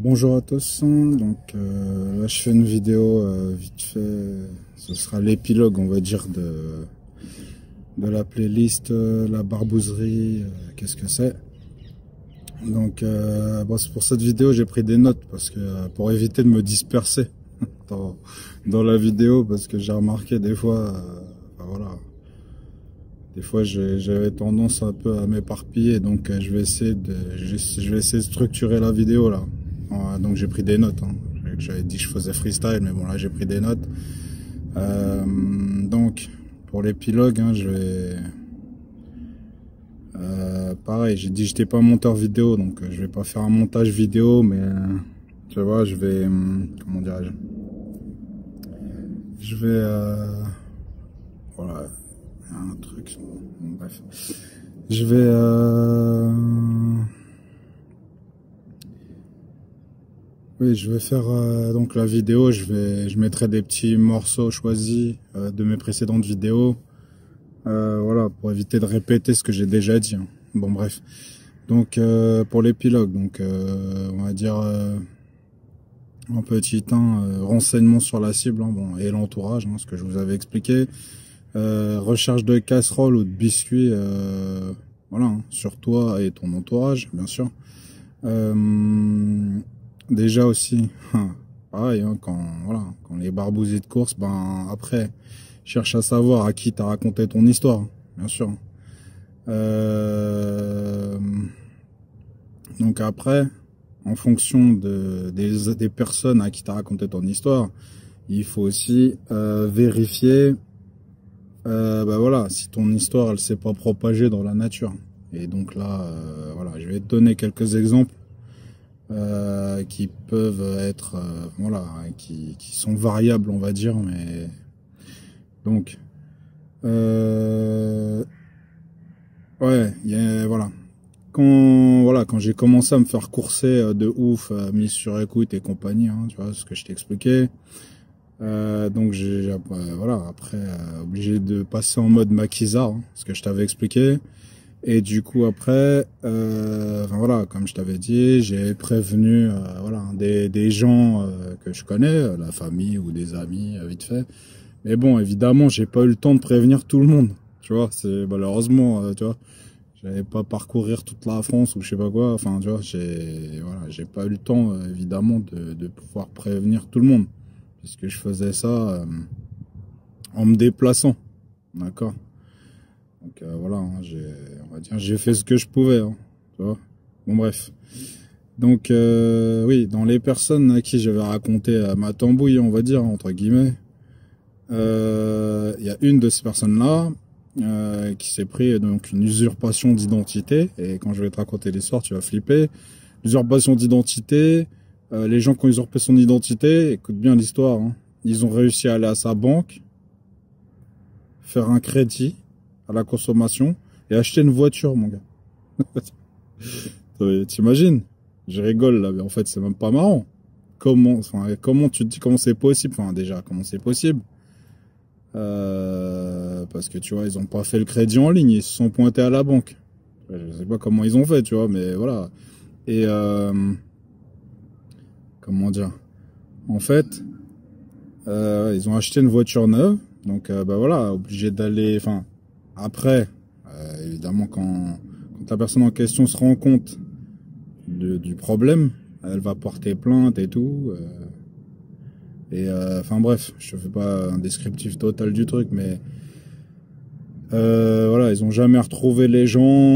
Bonjour à tous, donc là je fais une vidéo vite fait, ce sera l'épilogue on va dire de la playlist La Barbouzerie, qu'est-ce que c'est. Donc bon, c'est pour cette vidéo j'ai pris des notes parce que pour éviter de me disperser dans la vidéo, parce que j'ai remarqué des fois, voilà, des fois j'avais tendance un peu à m'éparpiller, donc je vais essayer de structurer la vidéo là. Donc j'ai pris des notes, hein. J'avais dit que je faisais freestyle, mais bon là j'ai pris des notes. Donc pour l'épilogue, hein, je vais pareil, j'ai dit que j'étais pas monteur vidéo, donc je vais pas faire un montage vidéo, mais tu vois, je vais comment dirais-je, je vais voilà, un truc, bon, bref, je vais oui, je vais faire donc la vidéo, je mettrai des petits morceaux choisis de mes précédentes vidéos, voilà, pour éviter de répéter ce que j'ai déjà dit, hein. Bon bref, donc pour l'épilogue, donc on va dire un petit renseignement sur la cible, hein, bon, et l'entourage, hein, ce que je vous avais expliqué, recherche de casserole ou de biscuits, voilà, hein, sur toi et ton entourage, bien sûr. Déjà aussi, pareil, hein, quand les barbouzis de course, ben après, cherche à savoir à qui t'as raconté ton histoire, hein, bien sûr. Donc après, en fonction des personnes à qui t'as raconté ton histoire, il faut aussi vérifier, bah voilà, si ton histoire elle s'est pas propagée dans la nature. Et donc là, voilà, je vais te donner quelques exemples qui peuvent être, voilà, qui sont variables, on va dire, mais donc ouais, voilà. Quand j'ai commencé à me faire courser de ouf, mise sur écoute et compagnie, hein, tu vois ce que je t'expliquais. Donc voilà, après obligé de passer en mode maquisard, hein, ce que je t'avais expliqué. Et du coup après, enfin voilà, comme je t'avais dit, j'ai prévenu voilà, des gens que je connais, la famille ou des amis vite fait. Mais bon, évidemment, j'ai pas eu le temps de prévenir tout le monde. Tu vois, c'est malheureusement, tu vois, j'allais pas parcourir toute la France ou je sais pas quoi. Enfin, tu vois, j'ai pas eu le temps évidemment de pouvoir prévenir tout le monde, puisque je faisais ça en me déplaçant, d'accord. Donc voilà, hein, on va dire, j'ai fait ce que je pouvais, hein, tu vois. Bon bref. Donc oui, dans les personnes à qui j'avais raconté ma tambouille, on va dire entre guillemets, il y a une de ces personnes-là qui s'est pris donc une usurpation d'identité. Et quand je vais te raconter l'histoire, tu vas flipper. L'usurpation d'identité, les gens qui ont usurpé son identité, écoute bien l'histoire, hein, ils ont réussi à aller à sa banque, faire un crédit à la consommation et acheter une voiture, mon gars. T'imagines? Je rigole là, mais en fait c'est même pas marrant. Comment tu te dis comment c'est possible? Enfin déjà, comment c'est possible? Parce que tu vois, ils ont pas fait le crédit en ligne, ils se sont pointés à la banque. Je sais pas comment ils ont fait, tu vois, mais voilà. Et comment dire? En fait, ils ont acheté une voiture neuve, donc bah voilà, obligé d'aller. Enfin, après, évidemment, quand la personne en question se rend compte du problème, elle va porter plainte et tout. Et enfin bref, je te fais pas un descriptif total du truc, mais voilà, ils ont jamais retrouvé les gens.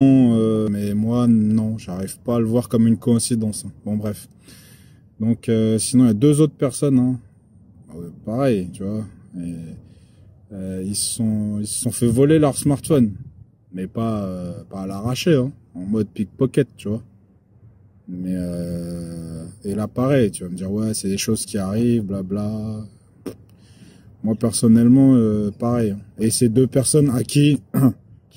Mais moi, non, j'arrive pas à le voir comme une coïncidence, hein. Bon bref. Donc sinon, il y a deux autres personnes, hein. Pareil, tu vois. Et, ils se sont fait voler leur smartphone, mais pas à l'arracher, hein, en mode pickpocket, tu vois. Mais et là pareil, tu vas me dire ouais, c'est des choses qui arrivent, blabla. Moi personnellement, pareil, hein. Et c'est deux personnes à qui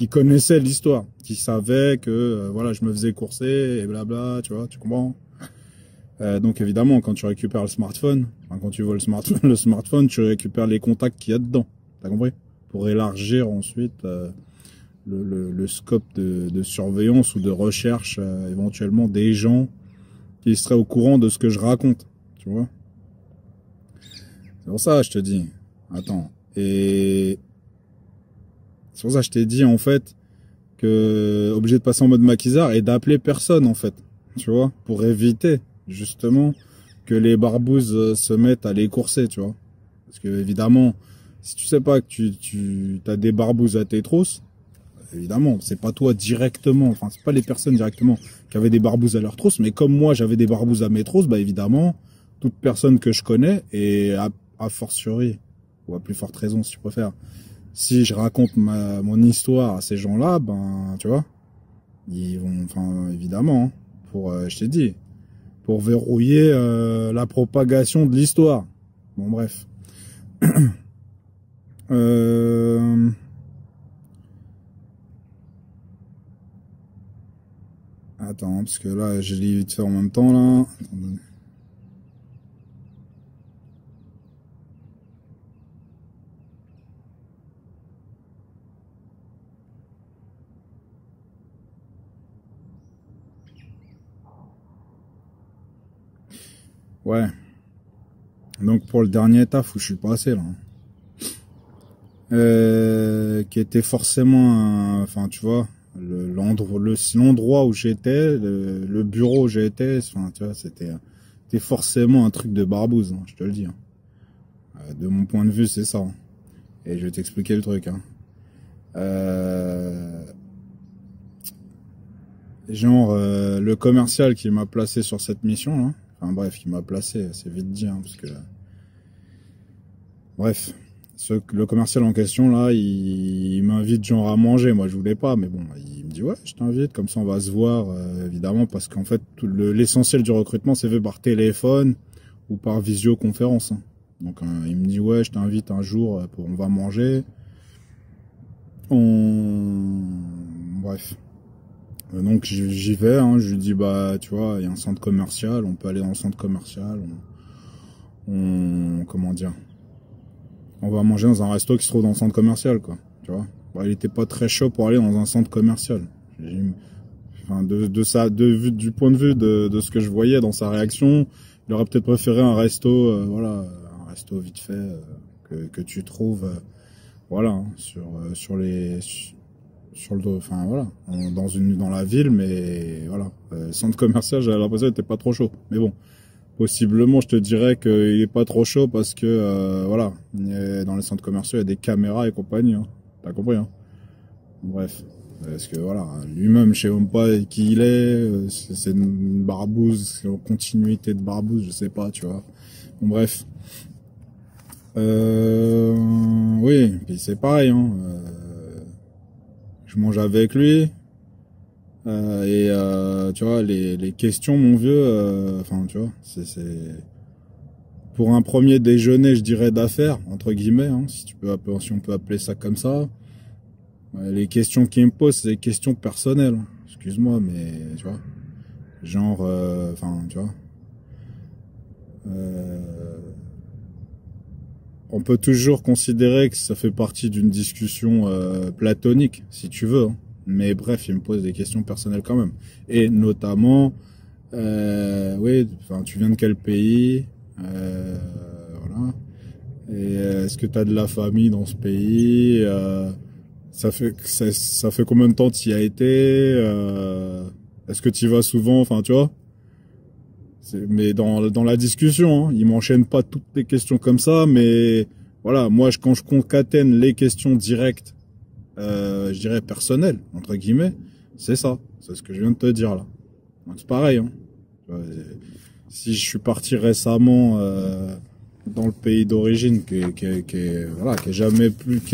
connaissaient l'histoire, qui savaient que voilà, je me faisais courser et blabla, tu vois, tu comprends. Donc évidemment, quand tu récupères le smartphone, enfin, quand tu vois le smartphone, tu récupères les contacts qu'il y a dedans, t'as compris, pour élargir ensuite le scope de surveillance ou de recherche éventuellement des gens qui seraient au courant de ce que je raconte, tu vois. C'est pour ça que je te dis, attends, et c'est pour ça que je t'ai dit en fait que obligé de passer en mode maquisard et d'appeler personne en fait, tu vois, pour éviter justement que les barbouzes se mettent à les courser, tu vois. Parce que évidemment, si tu sais pas que tu as des barbouzes à tes trousses, évidemment, c'est pas toi directement, enfin c'est pas les personnes directement qui avaient des barbouzes à leurs trousses, mais comme moi j'avais des barbouzes à mes trousses, bah évidemment, toute personne que je connais, et a fortiori, ou à plus forte raison si tu préfères, si je raconte mon histoire à ces gens-là, ben tu vois, ils vont, enfin évidemment, hein, pour, je t'ai dit, pour verrouiller la propagation de l'histoire. Bon bref. Attends, parce que là, je lis vite fait en même temps, là. Attendez. Ouais. Donc, pour le dernier taf où je suis passé, là. Qui était forcément, enfin, tu vois, l'endroit où j'étais, le bureau où j'étais, enfin, tu vois, c'était forcément un truc de barbouze, hein, je te le dis. Hein. De mon point de vue, c'est ça. Hein. Et je vais t'expliquer le truc. Hein. Genre, le commercial qui m'a placé sur cette mission, là, enfin bref, qui m'a placé, c'est vite dit, hein, parce que... Bref, le commercial en question, là, il m'invite genre à manger. Moi, je voulais pas, mais bon, il me dit, ouais, je t'invite, comme ça on va se voir, évidemment, parce qu'en fait, l'essentiel du recrutement, c'est fait par téléphone ou par visioconférence. Hein. Donc, il me dit, ouais, je t'invite un jour, on va manger. Bref. Donc, j'y vais, hein, je lui dis, bah, tu vois, il y a un centre commercial, on peut aller dans le centre commercial, comment dire, on va manger dans un resto qui se trouve dans le centre commercial, quoi. Tu vois. Bon, il était pas très chaud pour aller dans un centre commercial. Enfin, du point de vue de ce que je voyais dans sa réaction, il aurait peut-être préféré un resto, voilà, un resto vite fait que tu trouves, voilà, hein, sur le, enfin voilà, dans la ville, mais voilà, centre commercial, j'avais l'impression qu'il était pas trop chaud. Mais bon. Possiblement, je te dirais qu'il est pas trop chaud parce que, voilà, dans les centres commerciaux, il y a des caméras et compagnie. Hein. T'as compris, hein. Bref. Parce que, voilà, lui-même, je sais même pas qui il est. C'est une barbouze, c'est une continuité de barbouze, je sais pas, tu vois. Bon, bref. Oui, puis c'est pareil, hein. Je mange avec lui. Tu vois, les questions, mon vieux, enfin, tu vois, c'est pour un premier déjeuner, je dirais d'affaires, entre guillemets, hein, si on peut appeler ça comme ça. Les questions qu'il me pose, c'est des questions personnelles. Hein. Excuse-moi, mais tu vois, genre, enfin, tu vois, on peut toujours considérer que ça fait partie d'une discussion platonique, si tu veux. Hein. Mais bref, il me pose des questions personnelles quand même. Et notamment, oui, enfin, tu viens de quel pays voilà. Et est-ce que tu as de la famille dans ce pays ça fait combien de temps tu y as été est-ce que tu y vas souvent? Enfin, tu vois. Mais dans la discussion, hein, il m'enchaîne pas toutes les questions comme ça, mais voilà, moi, quand je concatène les questions directes, je dirais personnelles, entre guillemets, c'est ça. C'est ce que je viens de te dire là. Donc c'est pareil. Hein. Si je suis parti récemment dans le pays d'origine, qui est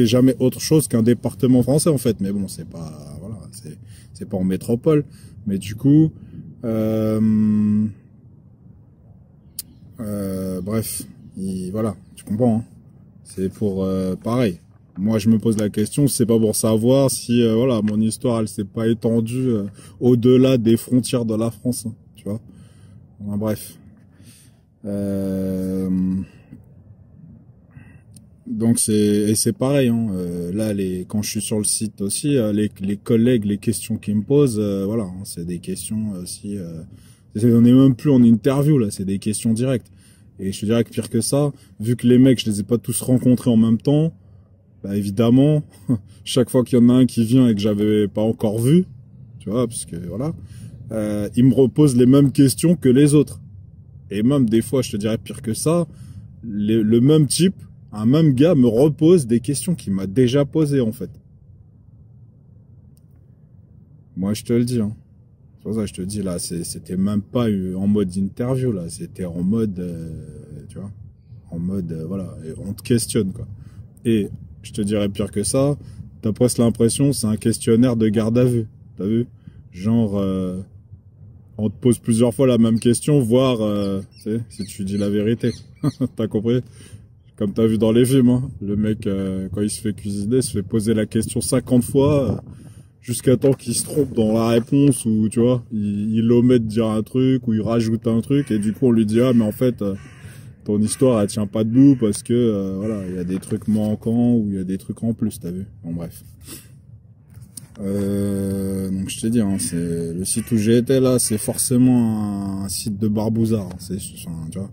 jamais autre chose qu'un département français en fait. Mais bon, c'est pas voilà, c'est pas en métropole. Mais du coup, bref, voilà, tu comprends. Hein. C'est pour pareil. Moi, je me pose la question, c'est pas pour savoir si voilà, mon histoire, elle s'est pas étendue au-delà des frontières de la France, hein, tu vois. Enfin, bref. Donc c'est pareil, hein. Là quand je suis sur le site aussi, les collègues, les questions qu'ils me posent, voilà, hein, c'est des questions aussi. On n'est même plus en interview là, c'est des questions directes. Et je te dirais que pire que ça, vu que les mecs, je les ai pas tous rencontrés en même temps, bah évidemment, chaque fois qu'il y en a un qui vient et que j'avais pas encore vu, tu vois, parce que voilà, il me repose les mêmes questions que les autres. Et même des fois, je te dirais pire que ça, le même type, un même gars me repose des questions qu'il m'a déjà posées en fait. Moi, je te le dis, hein. C'est pour ça que je te dis là, c'était même pas en mode interview là, c'était en mode, tu vois, en mode, voilà, on te questionne quoi. Et je te dirais pire que ça, t'as presque l'impression c'est un questionnaire de garde à vue, t'as vu? Genre, on te pose plusieurs fois la même question, voir tu sais, si tu dis la vérité. T'as compris? Comme t'as vu dans les films, hein. Le mec, quand il se fait cuisiner, se fait poser la question 50 fois, jusqu'à temps qu'il se trompe dans la réponse, ou tu vois, il omet de dire un truc, ou il rajoute un truc, et du coup on lui dit, ah mais en fait, ton histoire elle tient pas debout, parce que, voilà, il y a des trucs manquants, ou il y a des trucs en plus, t'as vu? Bon bref. Donc je t'ai dit, hein, c'est le site où j'ai été là, c'est forcément un site de barbouzard. C'est, enfin, tu vois,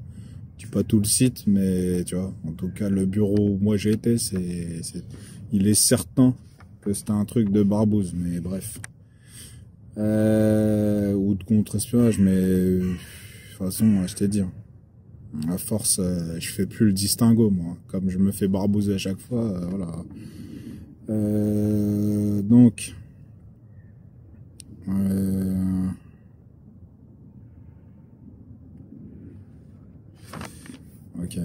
je dis pas tout le site, mais tu vois, en tout cas le bureau où moi j'ai été, il est certain que c'était un truc de barbouze, mais bref, ou de contre-espionnage, mais de toute façon, je t'ai dit, hein, à force, je fais plus le distinguo, moi, comme je me fais barbouzer à chaque fois, voilà. Donc, ok. Ok.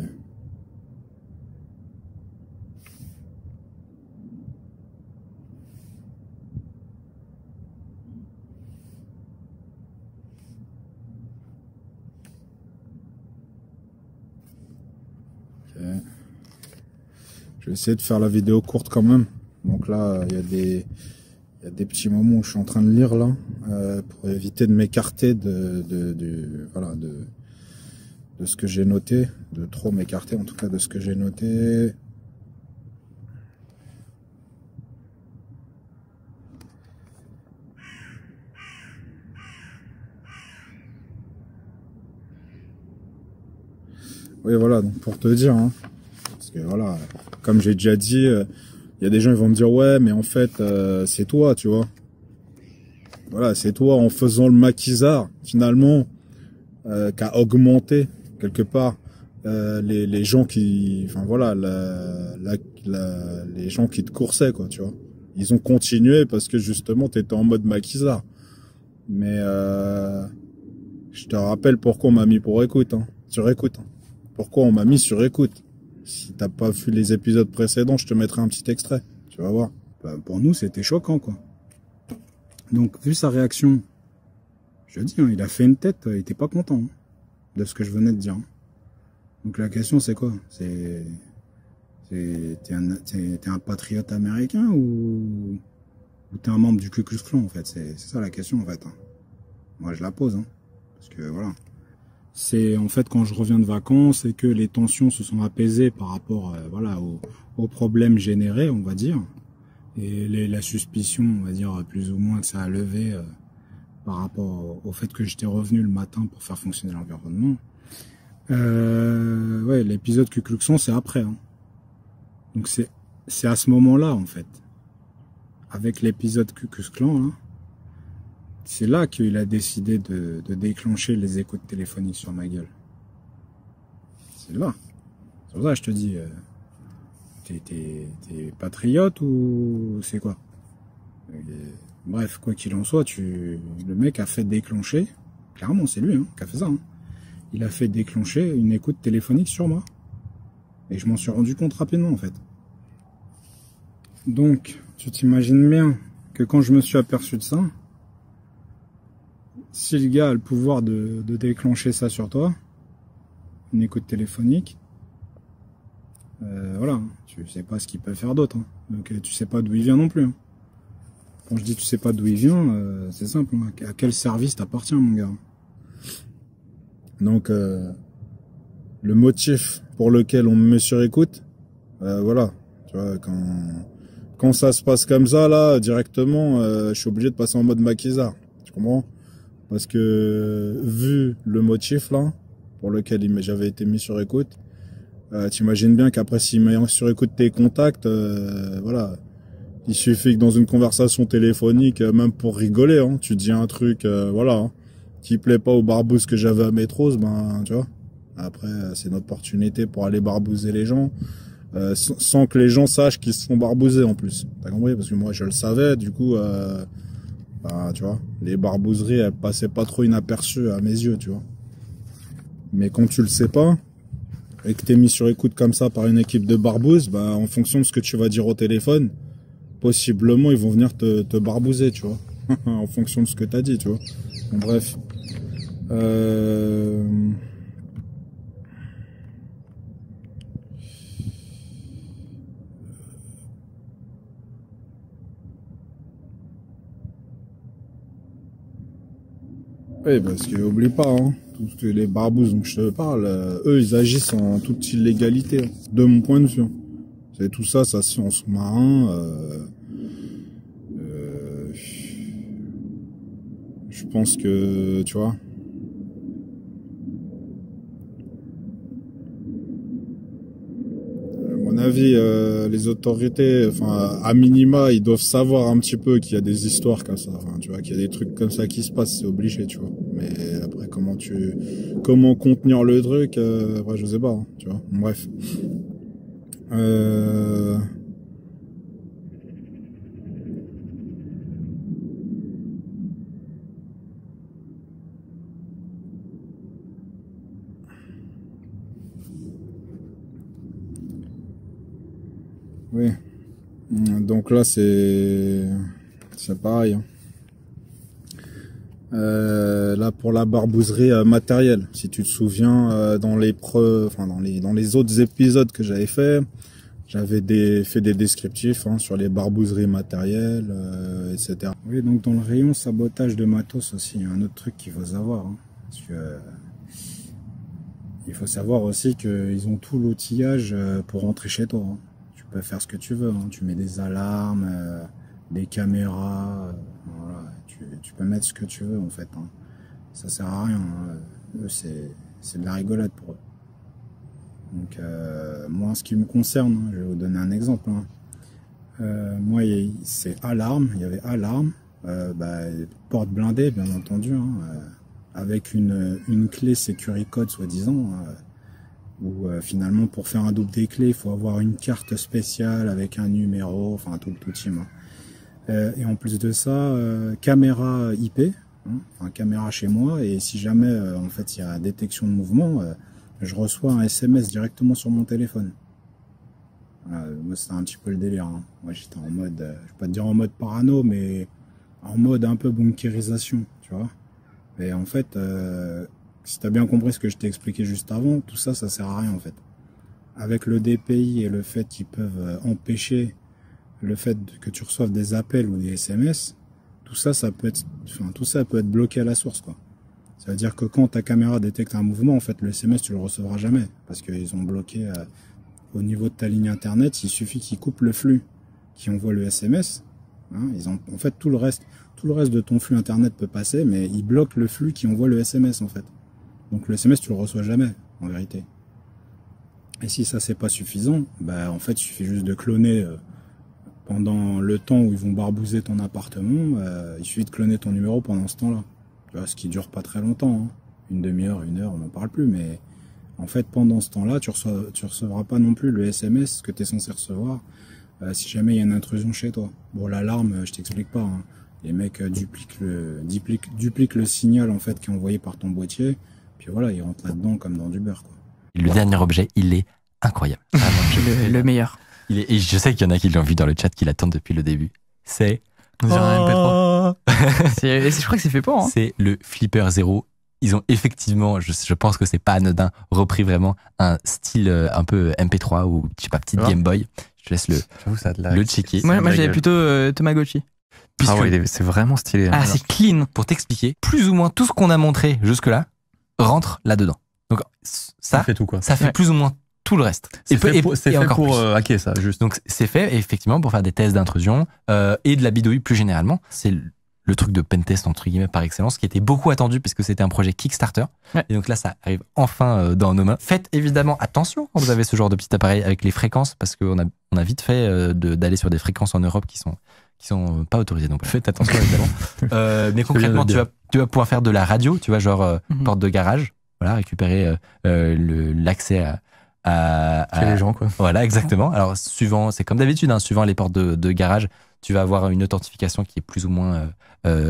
Je vais essayer de faire la vidéo courte quand même. Donc là, il y a des petits moments où je suis en train de lire là, pour éviter de m'écarter voilà, de ce que j'ai noté, de trop m'écarter en tout cas de ce que j'ai noté. Oui, voilà, donc pour te dire, hein, parce que voilà, comme j'ai déjà dit, il y a des gens qui vont me dire ouais, mais en fait, c'est toi, tu vois. Voilà, c'est toi en faisant le maquisard, finalement, qui a augmenté quelque part les gens qui, enfin voilà, les gens qui te coursaient, quoi, tu vois. Ils ont continué parce que justement, t'étais en mode maquisard. Mais je te rappelle pourquoi on m'a mis pour écoute, hein, sur écoute. Hein. Pourquoi on m'a mis sur écoute. Si t'as pas vu les épisodes précédents, je te mettrai un petit extrait. Tu vas voir. Bah, pour nous, c'était choquant, quoi. Donc, vu sa réaction, je dis, hein, il a fait une tête, il était pas content hein, de ce que je venais de dire. Hein. Donc la question, c'est quoi? T'es un patriote américain ou t'es un membre du Ku Klux Klan, en fait? C'est ça la question, en fait. Hein. Moi, je la pose, hein, parce que voilà. C'est en fait quand je reviens de vacances et que les tensions se sont apaisées par rapport voilà, aux problèmes générés, on va dire, et la suspicion, on va dire, plus ou moins que ça a levé par rapport au fait que j'étais revenu le matin pour faire fonctionner l'environnement. Ouais, l'épisode Ku Klux Klan, c'est après. Hein. Donc c'est à ce moment-là, en fait, avec l'épisode Ku Klux Klan, hein, c'est là qu'il a décidé de déclencher les écoutes téléphoniques sur ma gueule. C'est là. C'est pour ça que je te dis, t'es patriote ou c'est quoi? Bref, quoi qu'il en soit, le mec a fait déclencher, clairement c'est lui hein, qui a fait ça, hein. Il a fait déclencher une écoute téléphonique sur moi. Et je m'en suis rendu compte rapidement en fait. Donc, tu t'imagines bien que quand je me suis aperçu de ça, si le gars a le pouvoir de déclencher ça sur toi, une écoute téléphonique, voilà, tu sais pas ce qu'il peut faire d'autre. Hein. Donc tu sais pas d'où il vient non plus. Hein. Quand je dis tu sais pas d'où il vient, c'est simple. Hein. À quel service t'appartient, mon gars? Donc le motif pour lequel on me met sur écoute, Voilà, tu vois, quand ça se passe comme ça, là, directement, je suis obligé de passer en mode maquisard. Tu comprends? Parce que, vu le motif, là, pour lequel j'avais été mis sur écoute, t'imagines bien qu'après, s'il met sur écoute tes contacts, voilà. Il suffit que dans une conversation téléphonique, même pour rigoler, hein, tu dis un truc, voilà, hein, qui plaît pas aux barbouzes que j'avais à Métros, ben, tu vois. Après, c'est une opportunité pour aller barbouzer les gens. Sans que les gens sachent qu'ils se font barbouzer en plus. T'as compris? Parce que moi je le savais, du coup, bah, tu vois, les barbouzeries elles passaient pas trop inaperçues à mes yeux, tu vois. Mais quand tu le sais pas, et que t'es mis sur écoute comme ça par une équipe de barbouzes, bah, en fonction de ce que tu vas dire au téléphone, possiblement ils vont venir te barbouzer, tu vois. En fonction de ce que t'as dit, tu vois. Bon, bref. Oui, parce que oublie pas, hein, tous les barbouzes dont je te parle, eux, ils agissent en toute illégalité, hein, de mon point de vue. Hein. C'est tout ça, ça se fait en sous-marin. Je pense que, tu vois. À mon avis, les autorités, enfin, à minima, ils doivent savoir un petit peu qu'il y a des histoires comme ça, enfin, tu vois, qu'il y a des trucs comme ça qui se passent, c'est obligé, tu vois. Mais après, comment contenir le truc, ouais, je sais pas, hein, tu vois. Bref. Oui. Donc là, c'est pareil. Hein. Là pour la barbouzerie matérielle, si tu te souviens dans les autres épisodes que j'avais fait, j'avais fait des descriptifs hein, sur les barbouzeries matérielles, etc. Oui, donc dans le rayon sabotage de matos aussi, il y a un autre truc qu'il faut savoir. Hein, parce que, il faut savoir aussi qu'ils ont tout l'outillage pour rentrer chez toi. Hein. Tu peux faire ce que tu veux. Hein. Tu mets des alarmes, des caméras. Voilà. Tu peux mettre ce que tu veux en fait. Hein. Ça sert à rien. Hein. Eux, c'est de la rigolade pour eux. Donc moi, en ce qui me concerne, hein, je vais vous donner un exemple. Hein. Moi, c'est alarme. Il y avait alarme, porte blindée, bien entendu. Hein, avec une clé Security Code soi-disant, où finalement pour faire un double des clés, il faut avoir une carte spéciale avec un numéro, enfin tout le team. Hein. Et en plus de ça, caméra IP, hein, enfin caméra chez moi, et si jamais en fait il y a détection de mouvement, je reçois un SMS directement sur mon téléphone. Moi c'était un petit peu le délire. Hein. Moi j'étais en mode, je vais pas te dire en mode parano, mais en mode un peu bunkérisation, tu vois. Et en fait, si tu as bien compris ce que je t'ai expliqué juste avant, tout ça, ça sert à rien en fait. Avec le DPI et le fait qu'ils peuvent empêcher le fait que tu reçoives des appels ou des SMS, tout ça peut être bloqué à la source, quoi. Ça veut dire que quand ta caméra détecte un mouvement, en fait, le SMS, tu le recevras jamais. Parce qu'ils ont bloqué au niveau de ta ligne internet, il suffit qu'ils coupent le flux qui envoie le SMS. Hein, en fait, tout le reste de ton flux internet peut passer, mais ils bloquent le flux qui envoie le SMS, en fait. Donc le SMS, tu le reçois jamais, en vérité. Et si ça, c'est pas suffisant, bah, en fait, il suffit juste de cloner pendant le temps où ils vont barbouzer ton appartement, il suffit de cloner ton numéro pendant ce temps-là. Tu vois, ce qui dure pas très longtemps, hein. Une demi-heure, une heure, on n'en parle plus, mais en fait, pendant ce temps-là, tu recevras pas non plus le SMS que tu es censé recevoir si jamais il y a une intrusion chez toi. Bon, l'alarme, je t'explique pas. Hein. Les mecs dupliquent le signal en fait qui est envoyé par ton boîtier, puis voilà, ils rentrent là-dedans comme dans du beurre, quoi. Le dernier objet, il est incroyable. Le meilleur. Et je sais qu'il y en a qui l'ont vu dans le chat, qui l'attendent depuis le début. C'est... On dirait un MP3. Je crois que c'est fait pour. Hein. C'est le Flipper Zero. Ils ont effectivement, je pense que c'est pas anodin, repris vraiment un style un peu MP3 ou je sais pas, petite Game Boy. Je te laisse le checker. Moi j'avais plutôt Tamagotchi. C'est vraiment stylé. Ah, c'est clean. Pour t'expliquer, plus ou moins tout ce qu'on a montré jusque-là rentre là-dedans. Donc ça fait tout, quoi. Ça fait plus ou moins tout le reste. C'est fait pour hacker ça, juste. Donc c'est fait effectivement pour faire des tests d'intrusion et de la bidouille plus généralement. C'est le truc de pentest entre guillemets par excellence qui était beaucoup attendu puisque c'était un projet Kickstarter. Ouais. Et donc là ça arrive enfin dans nos mains. Faites évidemment attention quand vous avez ce genre de petit appareil avec les fréquences parce qu'on a vite fait d'aller sur des fréquences en Europe qui sont pas autorisées. Donc faites attention évidemment. Mais concrètement tu vas pouvoir faire de la radio, tu vois genre porte de garage, voilà récupérer l'accès à les gens quoi. Voilà exactement. Alors suivant, c'est comme d'habitude, hein, suivant les portes de garage, tu vas avoir une authentification qui est plus ou moins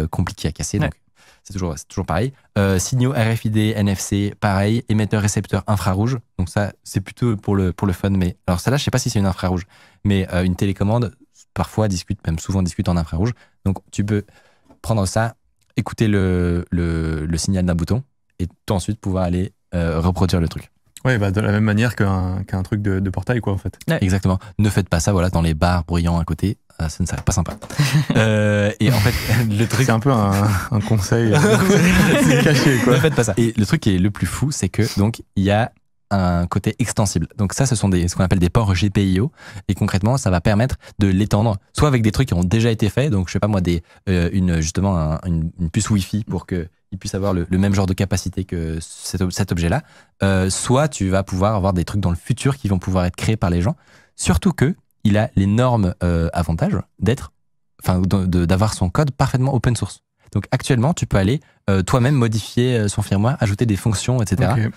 compliquée à casser. Ouais. Donc c'est toujours pareil. Signaux RFID, NFC, pareil. Émetteur, récepteur infrarouge. Donc ça c'est plutôt pour le fun. Mais alors celle-là je sais pas si c'est une infrarouge, mais une télécommande parfois même souvent discute en infrarouge. Donc tu peux prendre ça, écouter le signal d'un bouton et toi ensuite pouvoir aller reproduire le truc. Ouais, bah de la même manière qu'un truc de portail, quoi, en fait. Ouais. Exactement. Ne faites pas ça, voilà, dans les bars bruyants à côté. Ça ne serait pas sympa. Et en fait, le truc. C'est un peu un conseil caché, quoi. Ne faites pas ça. Et le truc qui est le plus fou, c'est que, donc, il y a un côté extensible. Donc ça, ce sont ce qu'on appelle des ports GPIO. Et concrètement, ça va permettre de l'étendre, soit avec des trucs qui ont déjà été faits. Donc, je sais pas moi, justement, une puce Wi-Fi pour que il puisse avoir le même genre de capacité que cet objet-là. Soit tu vas pouvoir avoir des trucs dans le futur qui vont pouvoir être créés par les gens. Surtout que il a l'énorme avantage d'avoir son code parfaitement open source. Donc actuellement, tu peux aller toi-même modifier son firmware, ajouter des fonctions, etc. Okay.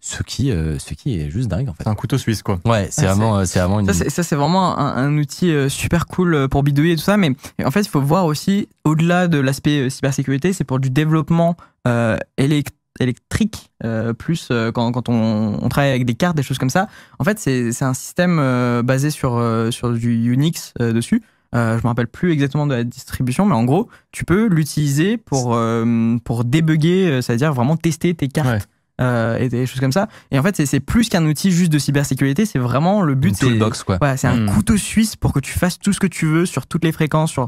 Ce qui est juste dingue en fait. C'est un couteau suisse quoi. Ouais, c'est vraiment une. Ça c'est vraiment un outil super cool pour bidouiller et tout ça, mais en fait il faut voir aussi au-delà de l'aspect cybersécurité, c'est pour du développement électrique plus quand on travaille avec des cartes, des choses comme ça. En fait c'est un système basé sur du Unix dessus. Je me rappelle plus exactement de la distribution, mais en gros tu peux l'utiliser pour débugger, c'est-à-dire vraiment tester tes cartes. Ouais. Et des choses comme ça. Et en fait, c'est plus qu'un outil juste de cybersécurité, c'est vraiment le but. Une toolbox, quoi. Ouais, c'est un couteau suisse pour que tu fasses tout ce que tu veux sur toutes les fréquences,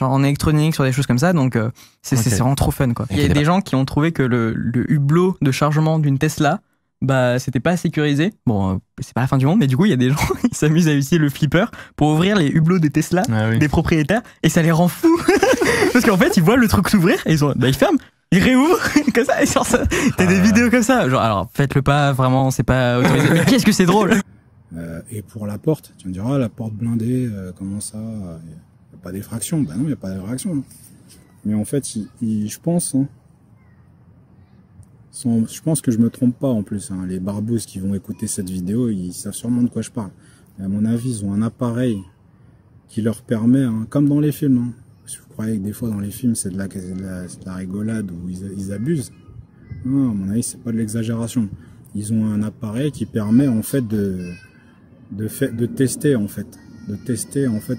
en électronique, sur des choses comme ça. Donc, c'est vraiment trop fun, quoi. Il y a des gens qui ont trouvé que le hublot de chargement d'une Tesla, bah, c'était pas sécurisé. Bon, c'est pas la fin du monde, mais du coup, il y a des gens qui s'amusent à utiliser le flipper pour ouvrir les hublots des Tesla des propriétaires et ça les rend fous. Parce qu'en fait, ils voient le truc s'ouvrir et ils ferment. Il réouvre comme ça et sur ça. T'as des vidéos comme ça. Genre, alors, faites-le pas, vraiment, c'est pas autorisé. Mais qu'est-ce que c'est drôle! Et pour la porte, tu me diras, la porte blindée, comment ça? Y a pas d'effraction. Ben non, il n'y a pas d'effraction. Mais en fait, je pense, hein, je pense que je me trompe pas en plus. Hein, les barbouzes qui vont écouter cette vidéo, ils savent sûrement de quoi je parle. Mais à mon avis, ils ont un appareil qui leur permet, hein, comme dans les films, hein, je croyais que des fois dans les films c'est de la rigolade où ils abusent. Non, à mon avis c'est pas de l'exagération. Ils ont un appareil qui permet en fait de tester en fait,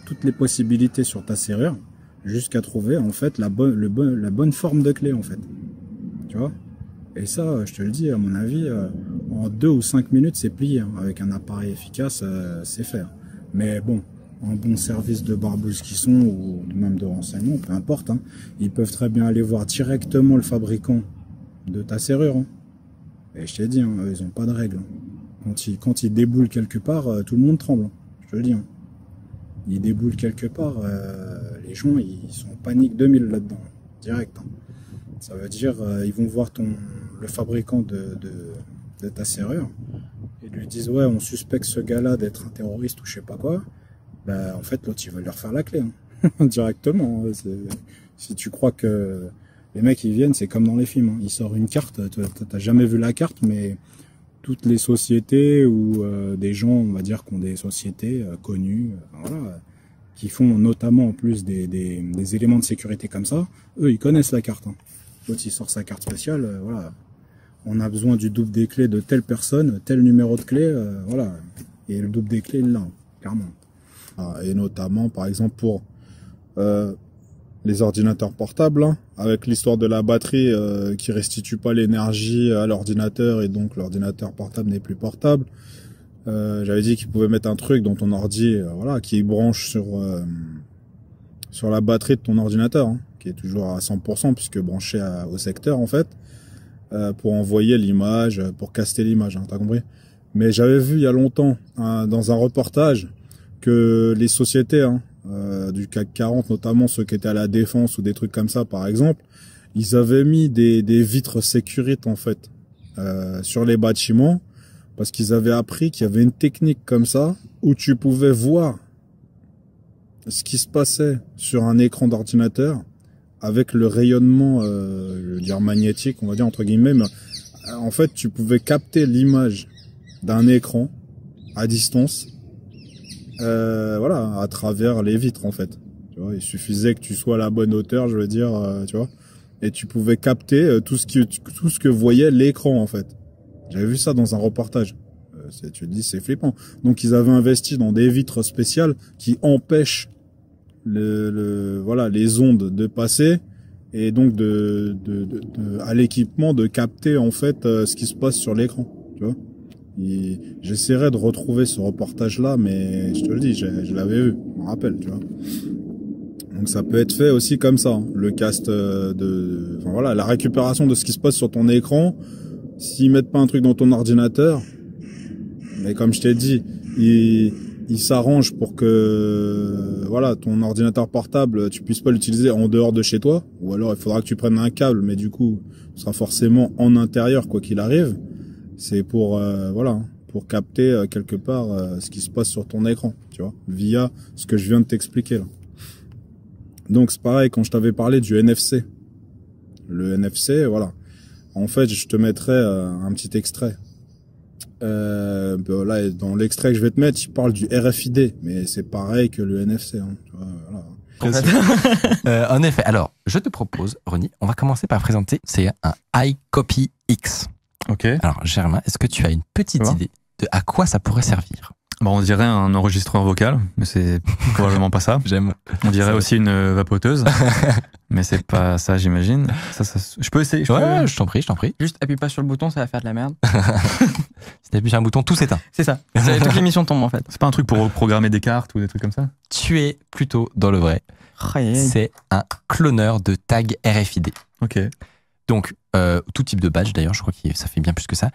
toutes les possibilités sur ta serrure jusqu'à trouver en fait la bonne forme de clé en fait. Tu vois? Et ça, je te le dis, à mon avis, en 2 ou 5 minutes c'est plié. Hein. Avec un appareil efficace, c'est fait. Mais bon. En bon service de barbouze qui sont, ou même de renseignement, peu importe, hein, ils peuvent très bien aller voir directement le fabricant de ta serrure. Hein. Et je t'ai dit, hein, ils n'ont pas de règles. Hein. Quand ils déboulent quelque part, tout le monde tremble. Hein, je te le dis. Hein. Ils déboulent quelque part, les gens ils sont en panique 2000 là-dedans, direct. Hein. Ça veut dire, ils vont voir le fabricant de ta serrure et lui disent ouais, on suspecte ce gars-là d'être un terroriste ou je sais pas quoi. Bah, en fait, l'autre, il va leur faire la clé, hein. Directement. Si tu crois que les mecs, ils viennent, c'est comme dans les films, hein. Ils sortent une carte, t'as jamais vu la carte, mais toutes les sociétés ou des gens, on va dire, qui ont des sociétés connues, voilà, qui font notamment en plus des éléments de sécurité comme ça, eux, ils connaissent la carte. Hein. L'autre, il sort sa carte spéciale, voilà. On a besoin du double des clés de telle personne, tel numéro de clé, voilà. Et le double des clés, là, clairement. Et notamment, par exemple, pour les ordinateurs portables, hein, avec l'histoire de la batterie qui restitue pas l'énergie à l'ordinateur et donc l'ordinateur portable n'est plus portable. J'avais dit qu'ils pouvaient mettre un truc dans ton ordi, voilà, qui branche sur la batterie de ton ordinateur, hein, qui est toujours à 100% puisque branché au secteur en fait, pour envoyer l'image, pour caster l'image, hein, t'as compris? Mais j'avais vu il y a longtemps, dans un reportage, que les sociétés du CAC 40, notamment ceux qui étaient à la Défense ou des trucs comme ça, par exemple, ils avaient mis des vitres sécurité, en fait, sur les bâtiments, parce qu'ils avaient appris qu'il y avait une technique comme ça, où tu pouvais voir ce qui se passait sur un écran d'ordinateur, avec le rayonnement, je veux dire magnétique, on va dire entre guillemets, mais en fait, tu pouvais capter l'image d'un écran à distance, voilà, à travers les vitres en fait. Tu vois, il suffisait que tu sois à la bonne hauteur, je veux dire, tu vois, et tu pouvais capter tout ce que voyait l'écran en fait. J'avais vu ça dans un reportage. Tu te dis, c'est flippant. Donc ils avaient investi dans des vitres spéciales qui empêchent voilà, les ondes de passer, et donc à l'équipement de capter en fait ce qui se passe sur l'écran, tu vois. J'essaierai de retrouver ce reportage là, mais je te le dis, je l'avais vu, je me rappelle, tu vois. Donc ça peut être fait aussi comme ça, le cast enfin voilà, la récupération de ce qui se passe sur ton écran. S'ils mettent pas un truc dans ton ordinateur, mais comme je t'ai dit, ils s'arrangent pour que voilà, ton ordinateur portable, tu puisses pas l'utiliser en dehors de chez toi, ou alors il faudra que tu prennes un câble, mais du coup, ce sera forcément en intérieur quoi qu'il arrive. C'est pour voilà, pour capter quelque part ce qui se passe sur ton écran, tu vois, via ce que je viens de t'expliquer là. Donc c'est pareil quand je t'avais parlé du NFC. Le NFC, voilà. En fait, je te mettrai un petit extrait. Là, dans l'extrait que je vais te mettre, il parle du RFID, mais c'est pareil que le NFC. Hein, tu vois, voilà. En effet. Alors, je te propose, Ronnie, on va commencer par présenter. C'est un iCopy X. Ok. Alors, Germain, est-ce que tu as une petite idée de à quoi ça pourrait servir? Bon, on dirait un enregistreur vocal, mais c'est probablement pas ça. J'aime. On dirait aussi une vapoteuse, mais c'est pas ça, j'imagine. Je peux essayer. Ouais, je t'en prie. Juste appuie pas sur le bouton, ça va faire de la merde. Si t'appuies sur un bouton, tout s'éteint. C'est ça. Toute l'émission tombe en fait. C'est pas un truc pour programmer des cartes ou des trucs comme ça? Tu es plutôt dans le vrai. C'est un cloneur de tag RFID. Ok. Donc, tout type de badge d'ailleurs, je crois que ça fait bien plus que ça.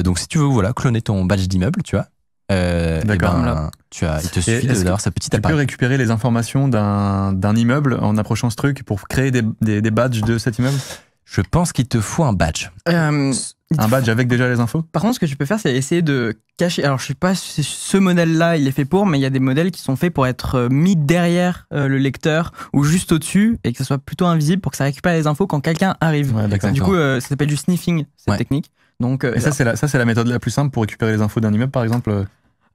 Donc, si tu veux, voilà, cloner ton badge d'immeuble, tu vois. D'accord. Il te suffit d'avoir sa petite appareil. Tu peux récupérer les informations d'un immeuble en approchant ce truc pour créer des badges de cet immeuble? Je pense qu'il te faut un badge. Un badge avec déjà les infos? Par contre, ce que tu peux faire, c'est essayer de cacher. Alors, je sais pas si ce modèle-là, il est fait pour, mais il y a des modèles qui sont faits pour être mis derrière le lecteur ou juste au-dessus et que ça soit plutôt invisible pour que ça récupère les infos quand quelqu'un arrive. Ouais, du coup, ça s'appelle du sniffing, cette technique. Donc, et ça, c'est la méthode la plus simple pour récupérer les infos d'un immeuble, par exemple?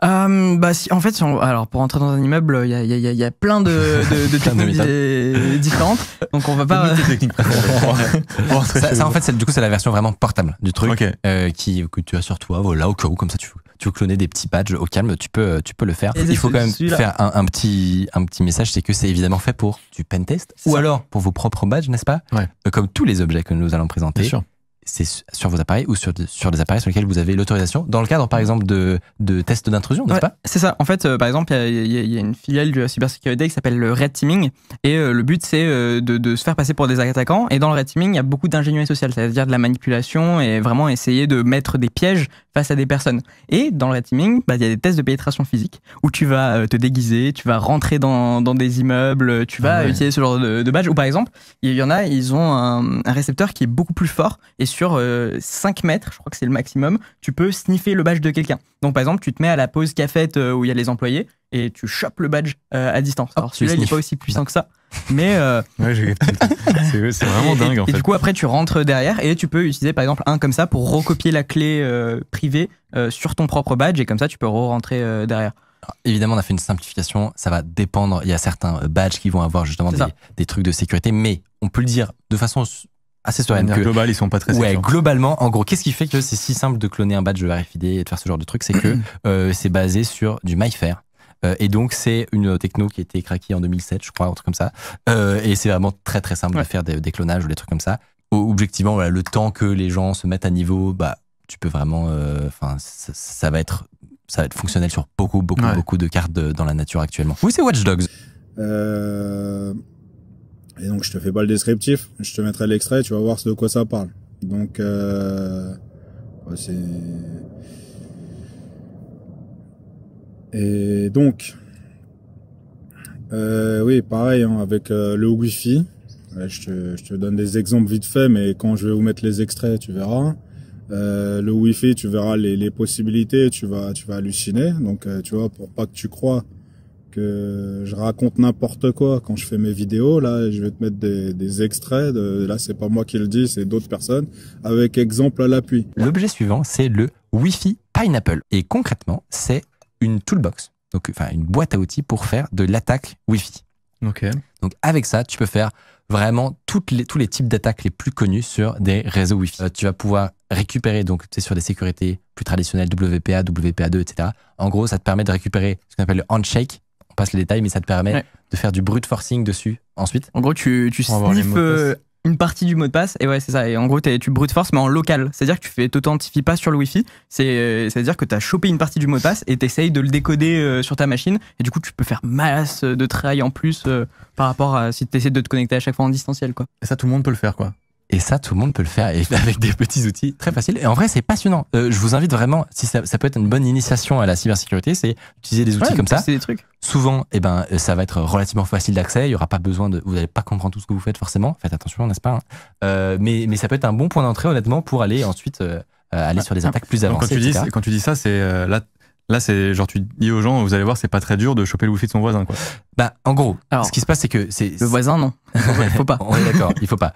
En fait, alors pour entrer dans un immeuble, il y a plein de techniques différentes. Donc on va pas. Ça en fait, du coup, c'est la version vraiment portable du truc, que tu as sur toi, voilà, au cas où, comme ça, tu veux cloner des petits badges au calme, tu peux le faire. Il faut quand même faire un petit message, c'est que c'est évidemment fait pour du pentest ou alors pour vos propres badges, n'est-ce pas? Comme tous les objets que nous allons présenter. Bien sûr. C'est sur vos appareils ou sur des appareils sur lesquels vous avez l'autorisation, dans le cadre par exemple de tests d'intrusion, n'est-ce pas? C'est ça. En fait, par exemple, il y a une filiale de la cybersécurité qui s'appelle le Red Teaming, et le but c'est de se faire passer pour des attaquants. Et dans le Red Teaming, il y a beaucoup d'ingénierie sociale, c'est-à-dire de la manipulation et vraiment essayer de mettre des pièges face à des personnes. Et dans le Red Teaming, il y a des tests de pénétration physique où tu vas te déguiser, tu vas rentrer dans des immeubles, tu vas utiliser ce genre de badge. Ou par exemple, il y en a, ils ont un récepteur qui est beaucoup plus fort, et sur 5 mètres, je crois que c'est le maximum, tu peux sniffer le badge de quelqu'un. Donc par exemple, tu te mets à la pause cafette où il y a les employés et tu chopes le badge à distance. Alors celui-là, il n'est pas aussi puissant que ça, mais c'est vraiment dingue en fait. Et du coup, après, tu rentres derrière et tu peux utiliser par exemple un comme ça pour recopier la clé privée sur ton propre badge, et comme ça, tu peux re-rentrer derrière. Alors, évidemment, on a fait une simplification, ça va dépendre. Il y a certains badges qui vont avoir justement des trucs de sécurité, mais on peut le dire de façon assez sereine. Global, ils sont pas très sécures. Globalement, en gros, qu'est-ce qui fait que c'est si simple de cloner un badge RFID et de faire ce genre de truc? C'est que c'est basé sur du MyFair. Et donc, c'est une techno qui a été craquée en 2007, je crois, un truc comme ça. Et c'est vraiment très très simple de faire des clonages ou des trucs comme ça. Objectivement, voilà, le temps que les gens se mettent à niveau, tu peux vraiment, ça va être fonctionnel sur beaucoup de cartes dans la nature actuellement. Oui, c'est Watch Dogs. Et donc, je te fais pas le descriptif, je te mettrai l'extrait, tu vas voir de quoi ça parle. Donc, Et donc, oui, pareil, hein, avec le Wi-Fi. Je te donne des exemples vite fait, mais quand je vais vous mettre les extraits, tu verras. Le Wi-Fi, tu verras les possibilités, tu vas halluciner. Donc, tu vois, pour pas que tu crois que je raconte n'importe quoi quand je fais mes vidéos, là, je vais te mettre des extraits. Là, c'est pas moi qui le dis, c'est d'autres personnes, avec exemple à l'appui. L'objet suivant, c'est le Wi-Fi Pineapple. Et concrètement, c'est une toolbox, donc enfin une boîte à outils pour faire de l'attaque Wi-Fi. Ok. Donc avec ça, tu peux faire vraiment tous les types d'attaques les plus connus sur des réseaux Wi-Fi. Tu vas pouvoir récupérer, donc tu sais, sur des sécurités plus traditionnelles, WPA, WPA2, etc. En gros, ça te permet de récupérer ce qu'on appelle le handshake. On passe les détails, mais ça te permet de faire du brute forcing dessus ensuite. En gros, tu sniffes une partie du mot de passe, et ouais, c'est ça. Et en gros, tu brute force, mais en local. C'est-à-dire que tu t'authentifies pas sur le Wi-Fi. C'est-à-dire que tu as chopé une partie du mot de passe et tu essayes de le décoder sur ta machine. Et du coup, tu peux faire masse de travail en plus par rapport à si tu essaies de te connecter à chaque fois en distanciel, quoi. Et ça, tout le monde peut le faire, quoi. Et ça, tout le monde peut le faire avec des petits outils très faciles. Et en vrai, c'est passionnant. Je vous invite vraiment, si ça peut être une bonne initiation à la cybersécurité, c'est d'utiliser des outils comme ça. C'est des trucs. Souvent, ça va être relativement facile d'accès. Il y aura pas besoin vous n'allez pas comprendre tout ce que vous faites forcément. Faites attention, n'est-ce pas, hein. Mais ça peut être un bon point d'entrée, honnêtement, pour aller ensuite aller sur des attaques plus avancées. Donc, quand tu dis ça, c'est là, c'est genre tu dis aux gens, vous allez voir, c'est pas très dur de choper le Wi-Fi de son voisin, quoi. Bah, en gros, ce qui se passe, c'est que le voisin, non. Il faut pas. On est d'accord, il faut pas.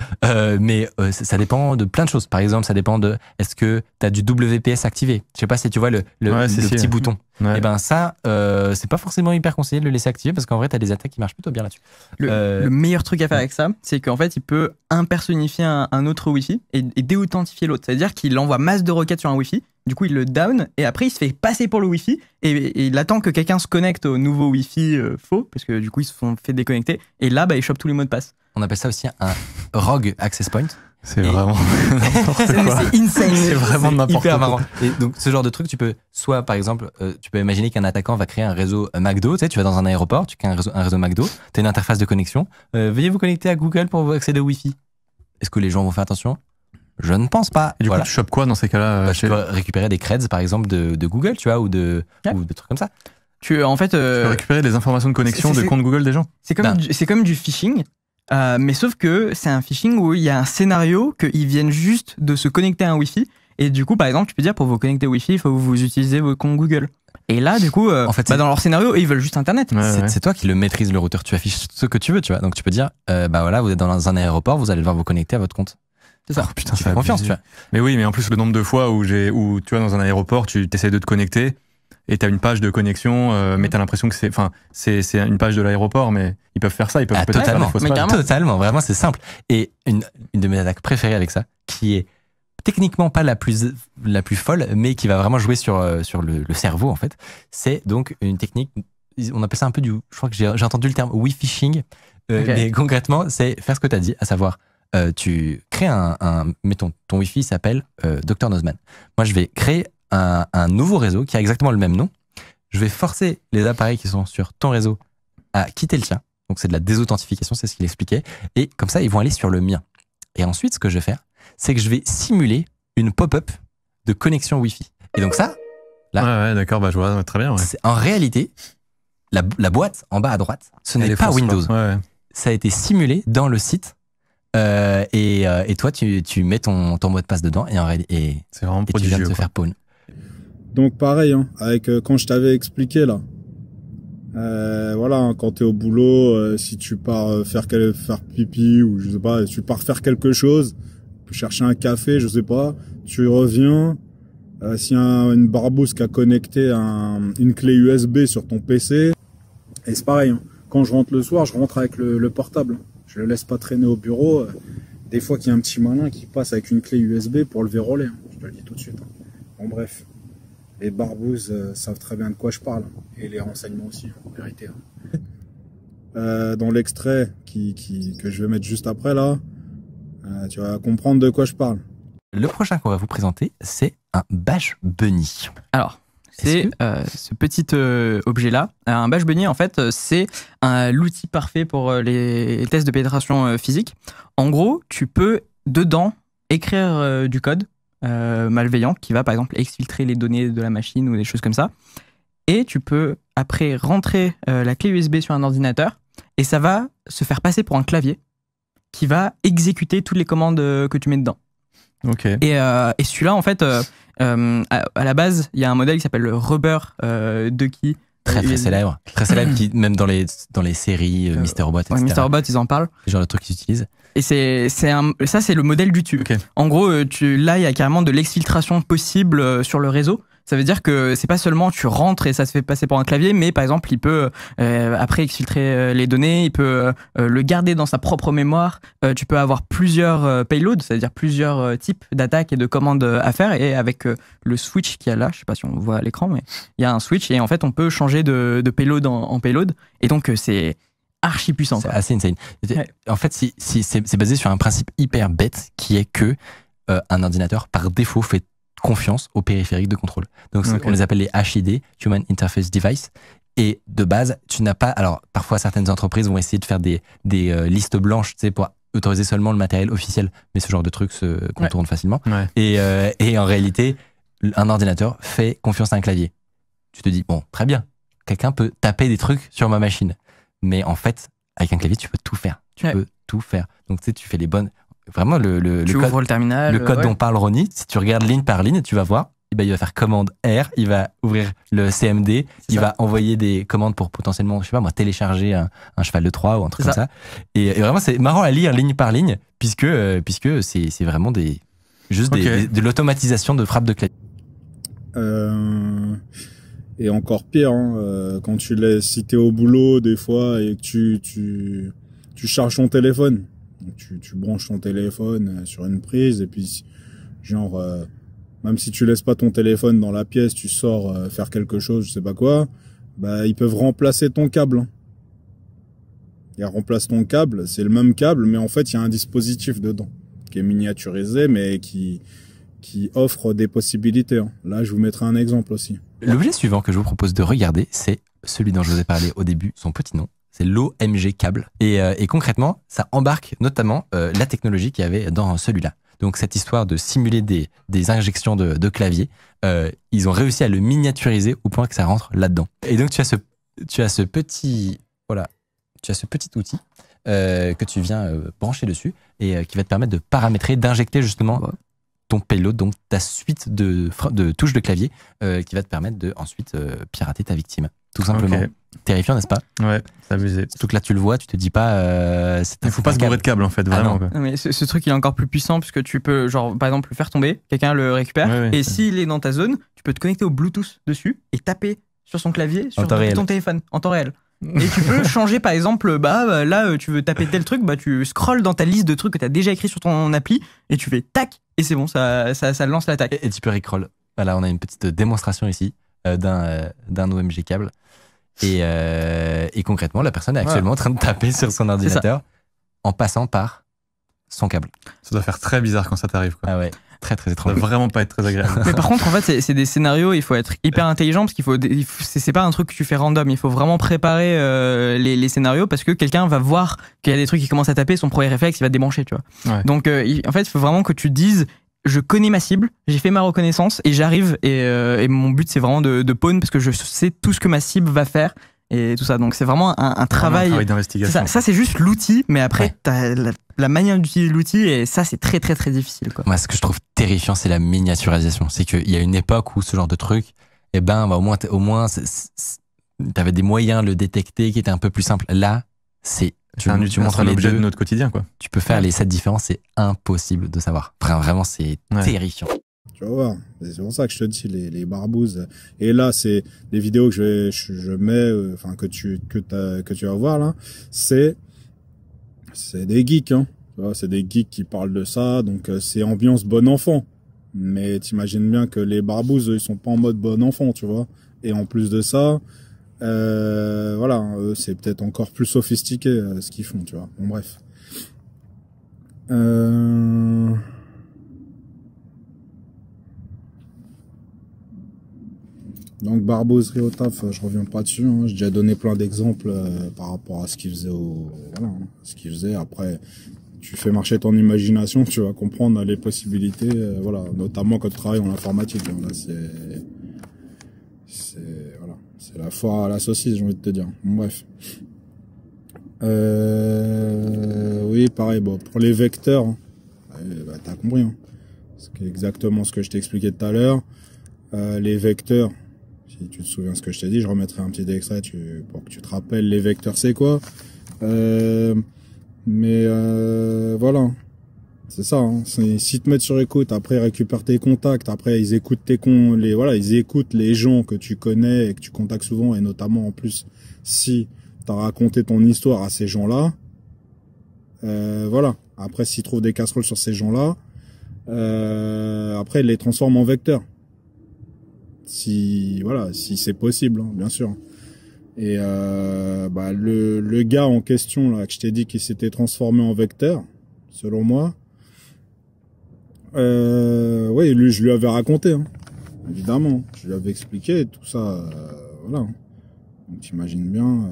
Mais ça dépend de plein de choses. Par exemple, ça dépend de est-ce que tu as du WPS activé. Je sais pas si tu vois le petit bouton. Ouais. Et ben ça, c'est pas forcément hyper conseillé de le laisser activer parce qu'en vrai, tu as des attaques qui marchent plutôt bien là-dessus. Le meilleur truc à faire avec ça, c'est qu'en fait, il peut impersonnifier un autre Wi-Fi et déauthentifier l'autre. C'est-à-dire qu'il envoie masse de requêtes sur un Wi-Fi. Du coup, il le down et après, il se fait passer pour le Wi-Fi et il attend que quelqu'un se connecte au nouveau Wi-Fi faux parce que du coup, ils se font fait déconnecter et là, il chope tous les mots de passe. On appelle ça aussi un rogue access point. C'est vraiment n'importe quoi. C'est insane. C'est vraiment n'importe hyper quoi. marrant. Et donc, ce genre de truc, tu peux soit, par exemple, tu peux imaginer qu'un attaquant va créer un réseau McDo. Tu sais, tu vas dans un aéroport, tu crées un réseau McDo, tu as une interface de connexion. Veuillez vous connecter à Google pour accéder au Wi-Fi. Est-ce que les gens vont faire attention ? Je ne pense pas. Et du coup, tu chopes quoi dans ces cas-là Tu peux récupérer des creds, par exemple, de Google, tu vois, ou de trucs comme ça. Tu peux récupérer des informations de connexion de comptes Google des gens. C'est comme du phishing. Mais sauf que c'est un phishing où il y a un scénario qu'ils viennent juste de se connecter à un Wi-Fi. Et du coup, par exemple, tu peux dire pour vous connecter au Wi-Fi, il faut que vous utilisez vos comptes Google. Et là, du coup, en fait, dans leur scénario, ils veulent juste Internet. C'est toi qui le maîtrise le routeur. Tu affiches ce que tu veux, tu vois. Donc tu peux dire, voilà, vous êtes dans un aéroport, vous allez devoir vous connecter à votre compte. C'est ça. Oh, putain, tu fais confiance, tu vois. Mais oui, mais en plus, le nombre de fois où tu vois, dans un aéroport, tu essaies de te connecter et t'as une page de connexion, mais t'as l'impression que c'est une page de l'aéroport, mais ils peuvent faire ça, ils peuvent totalement, totalement, vraiment, c'est simple. Et une de mes attaques préférées avec ça, qui est techniquement pas la plus folle, mais qui va vraiment jouer sur le cerveau, en fait, c'est donc une technique, on appelle ça un peu je crois que j'ai entendu le terme Wi-phishing, mais concrètement, c'est faire ce que t'as dit, à savoir, tu crées mettons, ton Wi-Fi s'appelle Dr Nozman. Moi, je vais créer un nouveau réseau qui a exactement le même nom. Je vais forcer les appareils qui sont sur ton réseau à quitter le tien. Donc, c'est de la désauthentification, c'est ce qu'il expliquait. Et comme ça, ils vont aller sur le mien. Et ensuite, ce que je vais faire, c'est que je vais simuler une pop-up de connexion Wi-Fi. Et donc ça, là... Ouais, d'accord, je vois, très bien. Ouais. En réalité, la boîte en bas à droite, ce n'est pas Windows. Ouais. Ça a été simulé dans le site. Et toi, tu mets ton mot de passe dedans et c'est vraiment tu viens de te faire pawn. Donc pareil, hein, avec quand je t'avais expliqué là, voilà, hein, quand t'es au boulot, si tu pars faire pipi ou je sais pas, tu pars faire quelque chose, chercher un café, je sais pas, tu reviens, s'il y a une barbouze qui a connecté une clé USB sur ton PC, et c'est pareil, hein, quand je rentre le soir, je rentre avec le portable. Je le laisse pas traîner au bureau. Des fois qu'il y a un petit malin qui passe avec une clé USB pour le verrouiller. Hein. Je te le dis tout de suite. Hein. Bon bref, les barbouzes savent très bien de quoi je parle. Hein. Et les renseignements aussi, en vérité. Hein. Dans l'extrait que je vais mettre juste après là, tu vas comprendre de quoi je parle. Le prochain qu'on va vous présenter, c'est un Bash Bunny. Alors, c'est ce petit objet-là. Un Bash Bunny, en fait, c'est l'outil parfait pour les tests de pénétration physique. En gros, tu peux, dedans, écrire du code malveillant qui va, par exemple, exfiltrer les données de la machine ou des choses comme ça. et tu peux après rentrer la clé USB sur un ordinateur et ça va se faire passer pour un clavier qui va exécuter toutes les commandes que tu mets dedans. Ok. Et celui-là, en fait, à la base, il y a un modèle qui s'appelle le Rubber Ducky. Très célèbre. Très célèbre, qui, même dans les séries, Mr. Robot, etc. Ouais, Mr. Robot, ils en parlent. C'est le genre de truc qu'ils utilisent. Et ça, c'est le modèle du tube. Okay. En gros, là, il y a carrément de l'exfiltration possible sur le réseau. Ça veut dire que c'est pas seulement tu rentres et ça se fait passer pour un clavier, mais par exemple, il peut après exfiltrer les données, il peut le garder dans sa propre mémoire. Tu peux avoir plusieurs payloads, c'est-à-dire plusieurs types d'attaques et de commandes à faire. Et avec le switch qu'il y a là, je sais pas si on voit à l'écran, mais il y a un switch et en fait, on peut changer de payload en payload. Et donc, c'est archi puissant. C'est assez insane. Ouais. En fait, c'est basé sur un principe hyper bête qui est que un ordinateur, par défaut, fait confiance aux périphériques de contrôle. Donc, on les appelle les HID, Human Interface Device. Et de base, tu n'as pas... Alors, parfois, certaines entreprises vont essayer de faire des listes blanches, tu sais, pour autoriser seulement le matériel officiel. Mais ce genre de truc se contourne facilement. Ouais. Et en réalité, un ordinateur fait confiance à un clavier. Tu te dis, bon, très bien, quelqu'un peut taper des trucs sur ma machine. Mais en fait, avec un clavier, tu peux tout faire. Tu peux tout faire. Donc, tu sais, tu fais les bonnes... Vraiment, tu ouvres le terminal. Le code dont parle Ronnie, si tu regardes ligne par ligne, tu vas voir, il va faire commande R, il va ouvrir le CMD, il va envoyer des commandes pour potentiellement, je sais pas moi, télécharger un cheval de Troie ou un truc comme ça. Et vraiment, c'est marrant à lire ligne par ligne, puisque c'est vraiment de l'automatisation de frappe de clavier. Et encore pire, quand si t'es au boulot des fois et que tu charges ton téléphone. Tu branches ton téléphone sur une prise et puis genre même si tu laisses pas ton téléphone dans la pièce, tu sors faire quelque chose, je sais pas quoi, bah ils peuvent remplacer ton câble. Ils remplacent ton câble, c'est le même câble mais en fait il y a un dispositif dedans qui est miniaturisé mais qui offre des possibilités. Là, je vous mettrai un exemple aussi. L'objet suivant que je vous propose de regarder, c'est celui dont je vous ai parlé au début, son petit nom. C'est l'OMG Cable. Et concrètement, ça embarque notamment la technologie qu'il y avait dans celui-là. Donc cette histoire de simuler des injections de clavier, ils ont réussi à le miniaturiser au point que ça rentre là-dedans. Et donc tu as ce petit outil que tu viens brancher dessus et qui va te permettre de paramétrer, d'injecter justement ton payload, donc ta suite de touches de clavier qui va te permettre de ensuite pirater ta victime. Tout simplement. Okay. Terrifiant, n'est-ce pas? Ouais, c'est abusé. Surtout que là, tu le vois, tu te dis pas... il faut pas se bourrer de câble, en fait, vraiment. Non, mais ce truc, il est encore plus puissant, puisque tu peux, genre, par exemple, le faire tomber, quelqu'un le récupère, et s'il est dans ta zone, tu peux te connecter au Bluetooth dessus et taper sur son clavier, sur ton téléphone, en temps réel. Et tu peux changer, par exemple, là, tu veux taper tel truc, tu scrolles dans ta liste de trucs que tu as déjà écrit sur ton appli, et tu fais tac, et c'est bon, ça lance l'attaque. Et tu peux recroll. Voilà, on a une petite démonstration ici d'un OMG Cable. Et concrètement, la personne est actuellement en train de taper sur son ordinateur en passant par son câble. Ça doit faire très bizarre quand ça t'arrive, quoi. Ah ouais, très très étrange. Ça doit vraiment pas être très agréable. Mais par contre, en fait, c'est des scénarios, il faut être hyper intelligent parce c'est pas un truc que tu fais random. Il faut vraiment préparer les scénarios parce que quelqu'un va voir qu'il y a des trucs qui commencent à taper, son premier réflexe, il va démancher, tu vois. Ouais. Donc, en fait, il faut vraiment que tu dises, je connais ma cible, j'ai fait ma reconnaissance et j'arrive et mon but c'est vraiment de pawn parce que je sais tout ce que ma cible va faire et tout ça. Donc c'est vraiment un travail d'investigation. Ça c'est juste l'outil, mais après t'as la manière d'utiliser l'outil et ça c'est très très très difficile, quoi. Moi, ce que je trouve terrifiant, c'est la miniaturisation. C'est qu'il y a une époque où ce genre de truc, au moins t'avais des moyens de le détecter qui étaient un peu plus simples. Là, tu montres l'objet de notre quotidien, quoi. Tu peux faire les 7 différences, c'est impossible de savoir. Vraiment, c'est terrifiant. Tu vas voir, c'est pour ça que je te dis les barbouzes. Et là, c'est les vidéos que je mets, enfin que tu vas voir là, c'est des geeks, hein. C'est des geeks qui parlent de ça, donc c'est ambiance bon enfant. Mais t'imagines bien que les barbouzes, ils sont pas en mode bon enfant, tu vois. Et en plus de ça. Voilà, c'est peut-être encore plus sophistiqué ce qu'ils font, tu vois. Bon, bref. Donc barbouzerie au taf, je reviens pas dessus. J'ai déjà donné plein d'exemples par rapport à ce qu'ils faisaient ce qu'ils faisaient. Après, tu fais marcher ton imagination, tu vas comprendre les possibilités. Voilà, notamment quand tu travailles en informatique. Là, C'est la foire à la saucisse, j'ai envie de te dire. Bon, bref. Oui, pareil, bon, pour les vecteurs, bah, t'as compris, hein. C'est exactement ce que je t'ai expliqué tout à l'heure. Les vecteurs, si tu te souviens ce que je t'ai dit, je remettrai un petit extrait pour que tu te rappelles les vecteurs c'est quoi. Voilà. C'est ça, hein. Si te mettent sur écoute, après ils récupèrent tes contacts, après ils écoutent ils écoutent les gens que tu connais et que tu contactes souvent, et notamment en plus si t'as raconté ton histoire à ces gens-là, voilà. Après s'ils trouvent des casseroles sur ces gens-là, après ils les transforment en vecteurs. Si c'est possible, hein, bien sûr. Et bah le gars en question là que je t'ai dit qu'il s'était transformé en vecteur, selon moi. Oui, lui, je lui avais raconté, hein. Évidemment, je lui avais expliqué tout ça, voilà. Donc t'imagines bien.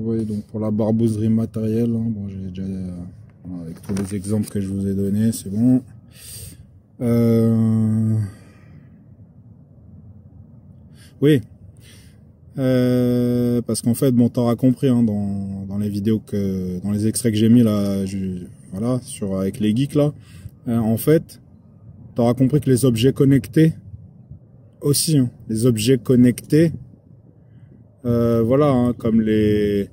Oui, donc pour la barbouzerie matérielle, hein, bon, j'ai déjà avec tous les exemples que je vous ai donnés, c'est bon. Oui. Parce qu'en fait, bon, t'auras compris, hein, dans les vidéos dans les extraits que j'ai mis là, voilà, avec les geeks là, en fait, t'auras compris que les objets connectés aussi, hein, les objets connectés, voilà, hein, comme les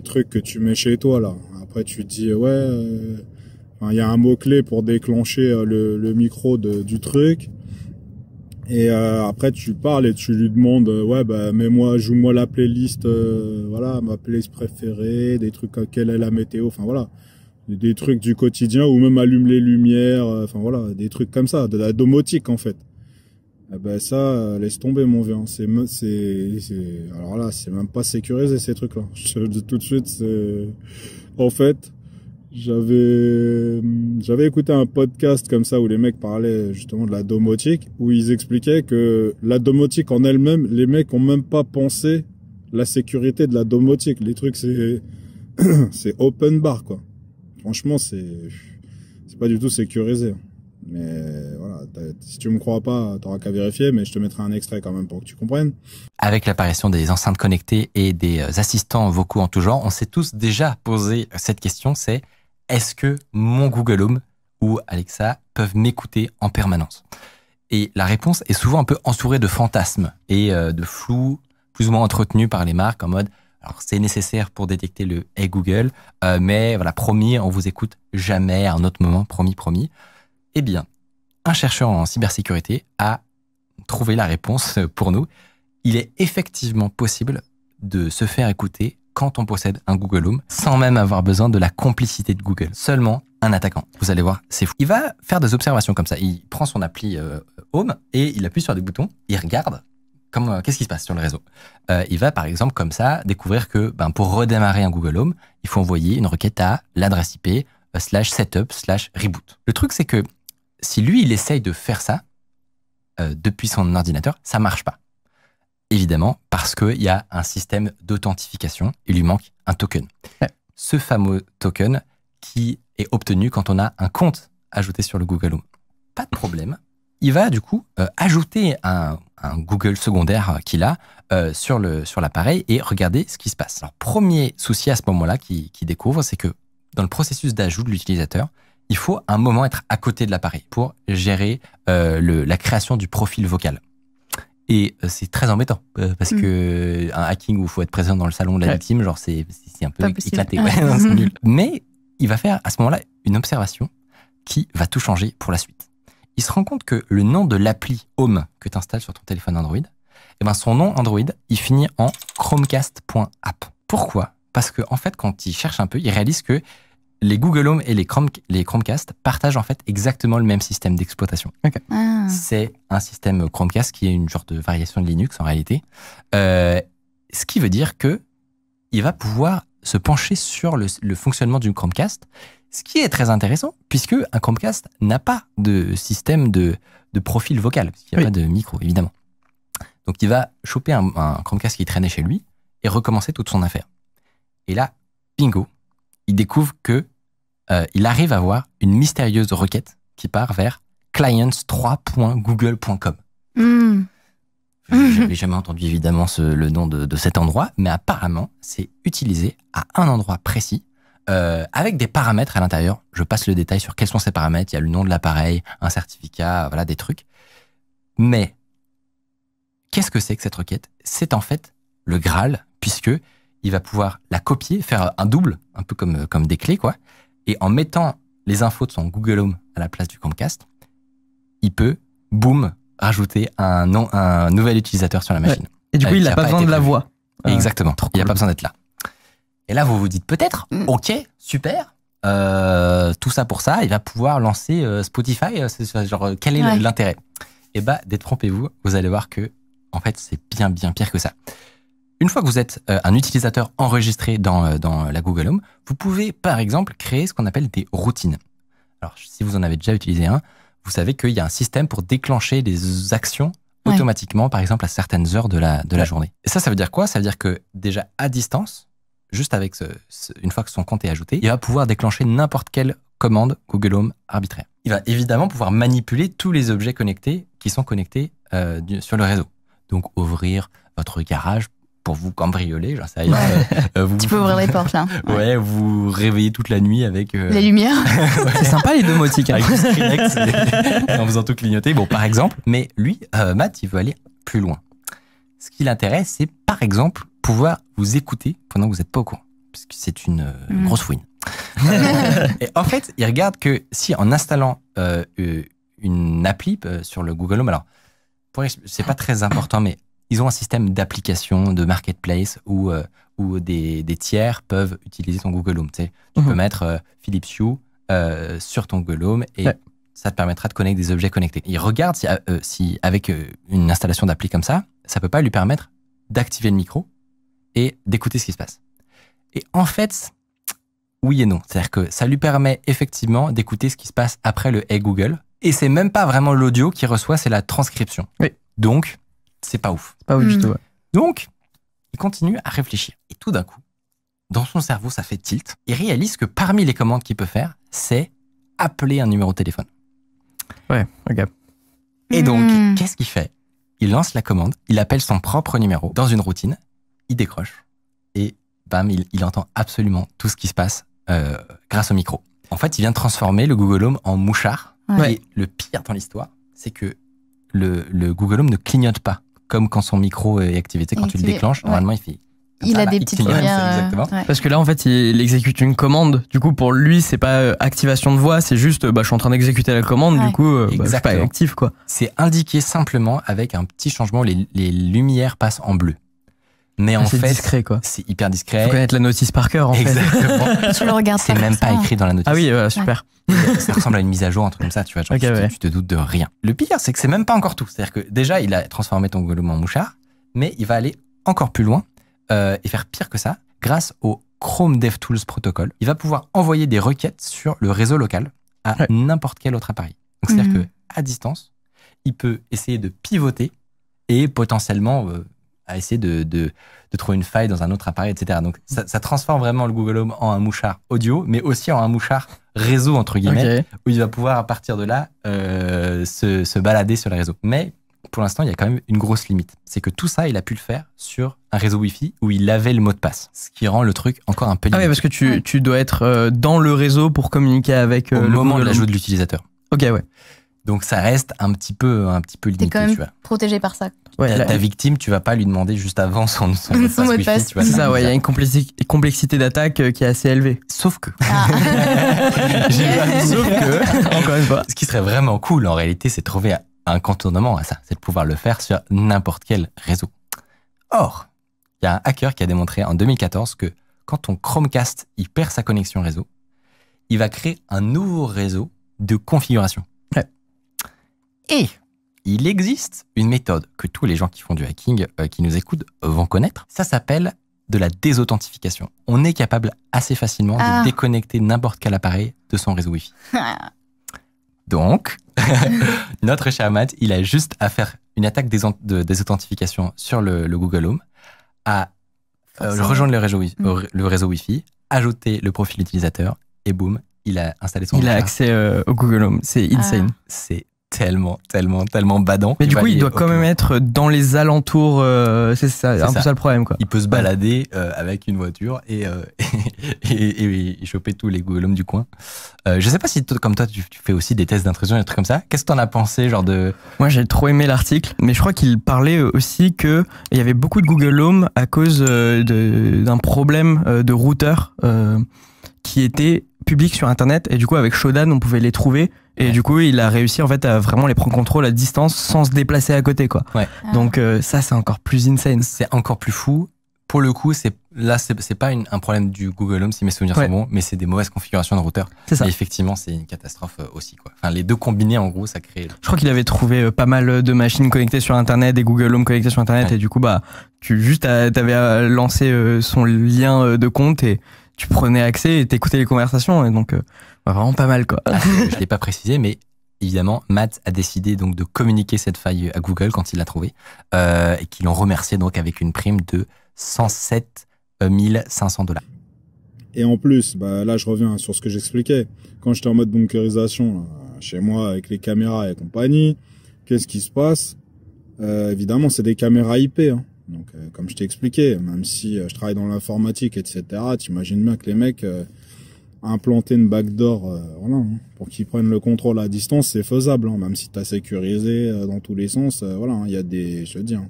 trucs que tu mets chez toi là. Après, tu te dis ouais, il y a un mot clé pour déclencher le micro du truc. Et après tu parles et tu lui demandes ouais bah joue-moi la playlist, voilà, ma playlist préférée, des trucs quelle est la météo, enfin voilà, des trucs du quotidien, ou même allume les lumières, enfin voilà, des trucs comme ça, de la domotique en fait. Eh ben ça, laisse tomber mon vieux, alors là c'est même pas sécurisé ces trucs là. Je dis tout de suite, en fait j'avais écouté un podcast comme ça où les mecs parlaient justement de la domotique, où ils expliquaient que la domotique en elle-même, les mecs ont même pas pensé la sécurité de la domotique. Les trucs c'est open bar quoi. Franchement c'est pas du tout sécurisé. Mais voilà, si tu me crois pas, t'auras qu'à vérifier, mais je te mettrai un extrait quand même pour que tu comprennes. Avec l'apparition des enceintes connectées et des assistants vocaux en tout genre, on s'est tous déjà posé cette question, c'est est-ce que mon Google Home ou Alexa peuvent m'écouter en permanence? Et la réponse est souvent un peu entourée de fantasmes et de flou plus ou moins entretenu par les marques en mode alors c'est nécessaire pour détecter le Hey Google, mais voilà, promis, on vous écoute jamais à un autre moment, promis. Eh bien, un chercheur en cybersécurité a trouvé la réponse pour nous. Il est effectivement possible de se faire écouter quand on possède un Google Home, sans même avoir besoin de la complicité de Google. Seulement un attaquant. Vous allez voir, c'est fou. Il va faire des observations comme ça. Il prend son appli Home et il appuie sur des boutons. Il regarde qu'est-ce qui se passe sur le réseau. Il va par exemple comme ça découvrir que pour redémarrer un Google Home, il faut envoyer une requête à l'adresse IP /setup/reboot. Le truc c'est que si lui il essaye de faire ça depuis son ordinateur, ça marche pas. Évidemment, parce qu'il y a un système d'authentification, il lui manque un token. Ouais. Ce fameux token qui est obtenu quand on a un compte ajouté sur le Google Home. Pas de problème. Il va du coup ajouter un Google secondaire qu'il a sur l'appareil et regarder ce qui se passe. Alors, premier souci à ce moment-là qu'il découvre, c'est que dans le processus d'ajout de l'utilisateur, il faut un moment être à côté de l'appareil pour gérer la création du profil vocal. Et c'est très embêtant parce que un hacking où il faut être présent dans le salon de la victime, genre c'est un peu éclaté. Ouais, non, c'est nul. Mais il va faire à ce moment-là une observation qui va tout changer pour la suite. Il se rend compte que le nom de l'appli Home que tu installes sur ton téléphone Android, son nom Android, il finit en chromecast.app. Pourquoi? Parce que en fait, quand il cherche un peu, il réalise que les Google Home et les Chromecast partagent en fait exactement le même système d'exploitation. Okay. Ah. C'est un système Chromecast qui est une sorte de variation de Linux en réalité. Ce qui veut dire que il va pouvoir se pencher sur le fonctionnement d'une Chromecast, ce qui est très intéressant puisque un Chromecast n'a pas de système de profil vocal, parce qu'il n'y a pas de micro évidemment. Donc il va choper un Chromecast qui traînait chez lui et recommencer toute son affaire. Et là, bingo, il découvre que il arrive à voir une mystérieuse requête qui part vers clients3.google.com. Je n'avais jamais entendu évidemment le nom de cet endroit, mais apparemment, c'est utilisé à un endroit précis, avec des paramètres à l'intérieur. Je passe le détail sur quels sont ces paramètres. Il y a le nom de l'appareil, un certificat, voilà, des trucs. Mais qu'est-ce que c'est que cette requête? C'est en fait le Graal, puisque il va pouvoir la copier, faire un double, un peu comme des clés, quoi. Et en mettant les infos de son Google Home à la place du Chromecast, il peut, boum, rajouter un nouvel utilisateur sur la machine. Ouais. Et du coup, il n'a pas besoin de la voix. Exactement. Il n'a pas besoin d'être là. Et là, vous vous dites peut-être, ok, super, tout ça pour ça, il va pouvoir lancer Spotify. Genre, quel est l'intérêt? Et bah, détrompez-vous, vous allez voir que, en fait, c'est bien pire que ça. Une fois que vous êtes un utilisateur enregistré dans la Google Home, vous pouvez, par exemple, créer ce qu'on appelle des routines. Alors, si vous en avez déjà utilisé un, vous savez qu'il y a un système pour déclencher des actions automatiquement, par exemple, à certaines heures de la journée. Et ça veut dire quoi? Ça veut dire que, déjà, à distance, juste avec une fois que son compte est ajouté, il va pouvoir déclencher n'importe quelle commande Google Home arbitraire. Il va évidemment pouvoir manipuler tous les objets connectés qui sont connectés sur le réseau. Donc, ouvrir votre garage pour vous cambrioler, j'en sais rien. Tu peux ouvrir les portes, là. Ouais, vous réveillez toute la nuit avec... la lumière. C'est sympa, les domotiques. Avec du Skrillex, en faisant tout clignoter, bon, par exemple. Mais lui, Matt, il veut aller plus loin. Ce qui l'intéresse, c'est, par exemple, pouvoir vous écouter pendant que vous n'êtes pas au courant. Parce que c'est une grosse fouine. Et en fait, il regarde que si, en installant une appli sur le Google Home, alors, c'est pas très important, mais ils ont un système d'application, de marketplace où des tiers peuvent utiliser ton Google Home. Tu peux mettre Philips Hue sur ton Google Home et ça te permettra de connecter des objets connectés. Il regarde si avec une installation d'appli comme ça peut pas lui permettre d'activer le micro et d'écouter ce qui se passe. Et en fait, oui et non. C'est-à-dire que ça lui permet effectivement d'écouter ce qui se passe après le Hey Google. Et c'est même pas vraiment l'audio qu'il reçoit, c'est la transcription. Oui. Donc, c'est pas ouf. Pas ouf du tout. Ouais. Donc, il continue à réfléchir. Et tout d'un coup, dans son cerveau, ça fait tilt. Il réalise que parmi les commandes qu'il peut faire, c'est appeler un numéro de téléphone. Ouais, ok. Et donc, qu'est-ce qu'il fait? Il lance la commande, il appelle son propre numéro dans une routine, il décroche et bam, il entend absolument tout ce qui se passe grâce au micro. En fait, il vient de transformer le Google Home en mouchard. Ouais. Et le pire dans l'histoire, c'est que le Google Home ne clignote pas, comme quand son micro est activé. Tu sais, quand tu le déclenches, normalement, il fait... Il a des petites lumières. Exactement. Parce que là, en fait, il exécute une commande. Du coup, pour lui, c'est pas activation de voix, c'est juste, je suis en train d'exécuter la commande. Du coup, c'est pas actif, quoi. C'est indiqué simplement avec un petit changement. Les lumières passent en bleu. Mais en fait, c'est discret, quoi. C'est hyper discret. Faut connaître la notice par cœur, en fait. Exactement. Tu le regardes. C'est même pas écrit dans la notice. Ah oui, super. Ça ressemble à une mise à jour, un truc comme ça, tu vois. Genre, tu te doutes de rien. Le pire, c'est que c'est même pas encore tout. C'est-à-dire que déjà, il a transformé ton Google Home en mouchard, mais il va aller encore plus loin et faire pire que ça. Grâce au Chrome DevTools Protocol, il va pouvoir envoyer des requêtes sur le réseau local à n'importe quel autre appareil. Donc, c'est-à-dire que à distance, il peut essayer de pivoter et potentiellement à essayer de trouver une faille dans un autre appareil, etc. Donc, ça transforme vraiment le Google Home en un mouchard audio, mais aussi en un mouchard réseau, entre guillemets, où il va pouvoir, à partir de là, se balader sur le réseau. Mais pour l'instant, il y a quand même une grosse limite. C'est que tout ça, il a pu le faire sur un réseau Wi-Fi où il avait le mot de passe. Ce qui rend le truc encore un peu limité. Ah oui, parce que tu dois être dans le réseau pour communiquer avec au le moment de l'ajout de l'utilisateur. Ok, ouais. Donc ça reste un petit peu limité. T'es quand même tu vois. protégé par ça. Ouais, ta victime, tu vas pas lui demander juste avant son mot de passe. Tu vois, c'est ça, ouais. Il y a une complexité d'attaque qui est assez élevée. Sauf que. Sauf que, encore une fois. Ce qui serait vraiment cool, en réalité, c'est de trouver un contournement à ça. C'est de pouvoir le faire sur n'importe quel réseau. Or, il y a un hacker qui a démontré en 2014 que quand ton Chromecast il perd sa connexion réseau, il va créer un nouveau réseau de configuration. Ouais. Et il existe une méthode que tous les gens qui font du hacking, qui nous écoutent, vont connaître. Ça s'appelle de la désauthentification. On est capable assez facilement de déconnecter n'importe quel appareil de son réseau Wi-Fi. Donc, notre cher Matt, il a juste à faire une attaque de désauthentification sur le Google Home, à rejoindre le réseau Wi-Fi, ajouter le profil utilisateur, et boum, il a installé son Il a machin. accès au Google Home. C'est insane. C'est tellement badant. Mais du coup, il doit quand même être dans les alentours. C'est ça, un peu ça le problème, quoi. Il peut se balader avec une voiture et choper tous les Google Home du coin. Je sais pas si comme toi, tu fais aussi des tests d'intrusion et des trucs comme ça. Qu'est-ce que t'en as pensé, genre de... Moi, j'ai trop aimé l'article, mais je crois qu'il parlait aussi que il y avait beaucoup de Google Home à cause d'un problème de routeur qui était public sur Internet, et du coup, avec Shodan, on pouvait les trouver. Et du coup, il a réussi en fait à vraiment les prendre contrôle à distance sans se déplacer à côté, quoi. Ouais. Donc ça, c'est encore plus insane. C'est encore plus fou. Pour le coup, c'est pas un problème du Google Home si mes souvenirs sont bons, mais c'est des mauvaises configurations de routeur. C'est ça. Et effectivement, c'est une catastrophe aussi, quoi. Enfin, les deux combinés, en gros, ça crée. Je crois qu'il avait trouvé pas mal de machines connectées sur Internet, des Google Home connectés sur Internet, et du coup, bah, t'avais à lancer son lien de compte et tu prenais accès et t'écoutais les conversations, et donc vraiment pas mal, quoi. Je l'ai pas précisé, mais évidemment, Matt a décidé donc de communiquer cette faille à Google quand il l'a trouvée, et qu'ils l'ont remercié donc avec une prime de 107 500 $. Et en plus, bah là, je reviens sur ce que j'expliquais. Quand j'étais en mode bunkerisation, chez moi, avec les caméras et compagnie, qu'est-ce qui se passe? Évidemment, c'est des caméras IP, hein. Donc, comme je t'ai expliqué, même si je travaille dans l'informatique, etc., t'imagines bien que les mecs implanter une backdoor, voilà, hein, pour qu'ils prennent le contrôle à distance, c'est faisable, hein, même si t'as sécurisé dans tous les sens. Voilà, hein, il y a des, je te dis, hein,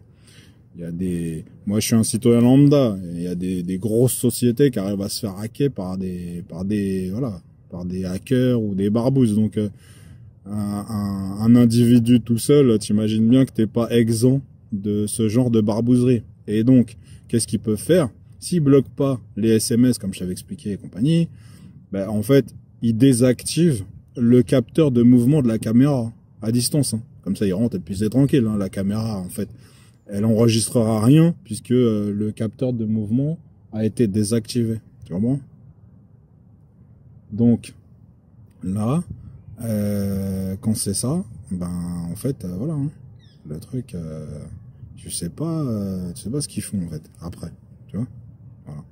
il y a des, moi je suis un citoyen lambda, il y a des grosses sociétés qui arrivent à se faire hacker par des hackers ou des barbouzes. Donc un individu tout seul, t'imagines bien que t'es pas exempt de ce genre de barbouzerie. Et donc, qu'est-ce qu'ils peuvent faire? S'ils bloquent pas les SMS, comme je t'avais expliqué et compagnie, ben, en fait, ils désactivent le capteur de mouvement de la caméra à distance, hein. Comme ça, ils rentrent et puis c'est tranquille, hein. La caméra, en fait, elle enregistrera rien puisque le capteur de mouvement a été désactivé. Tu vois? Donc, là, quand c'est ça, ben, en fait, voilà, hein. Le truc, tu sais pas ce qu'ils font, en fait, après. Tu vois? Voilà.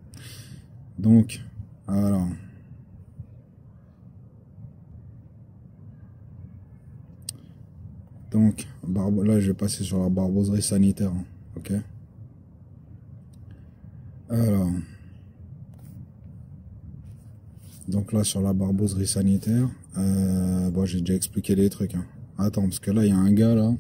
Donc, alors. Donc, là, je vais passer sur la barboserie sanitaire, hein. Ok? Alors. Donc là, sur la barboserie sanitaire, bon, j'ai déjà expliqué les trucs, hein. Attends, parce que là, il y a un gars, là.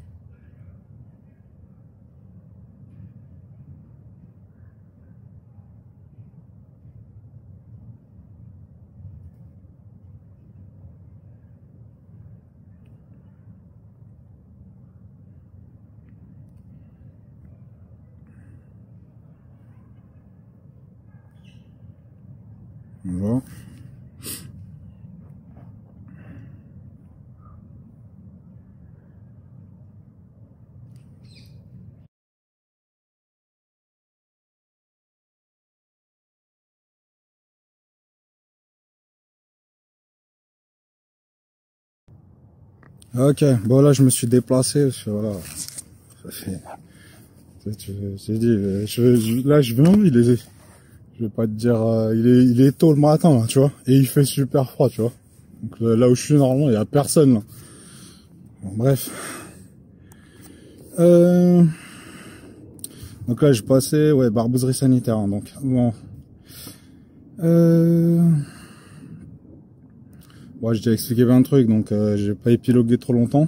Voilà. Ok, bon là je me suis déplacé parce que voilà, ça fait, j'ai dit, là je viens, je vais pas te dire, il est tôt le matin là, tu vois, et il fait super froid, tu vois. Donc là où je suis normalement, il y a personne là. Bon, bref. Donc là j'ai passé, ouais, barbouzerie sanitaire, hein, donc bon. Bon, j'ai déjà expliqué plein de trucs, donc j'ai pas épilogué trop longtemps.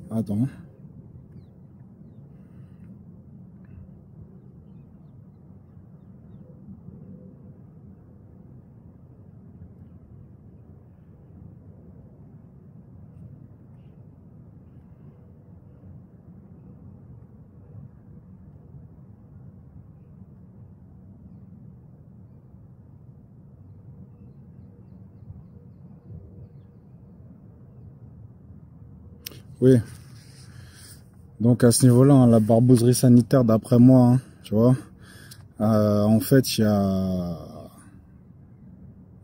Attends. Oui. Donc à ce niveau-là, hein, la barbouzerie sanitaire, d'après moi, hein, tu vois, en fait, il y a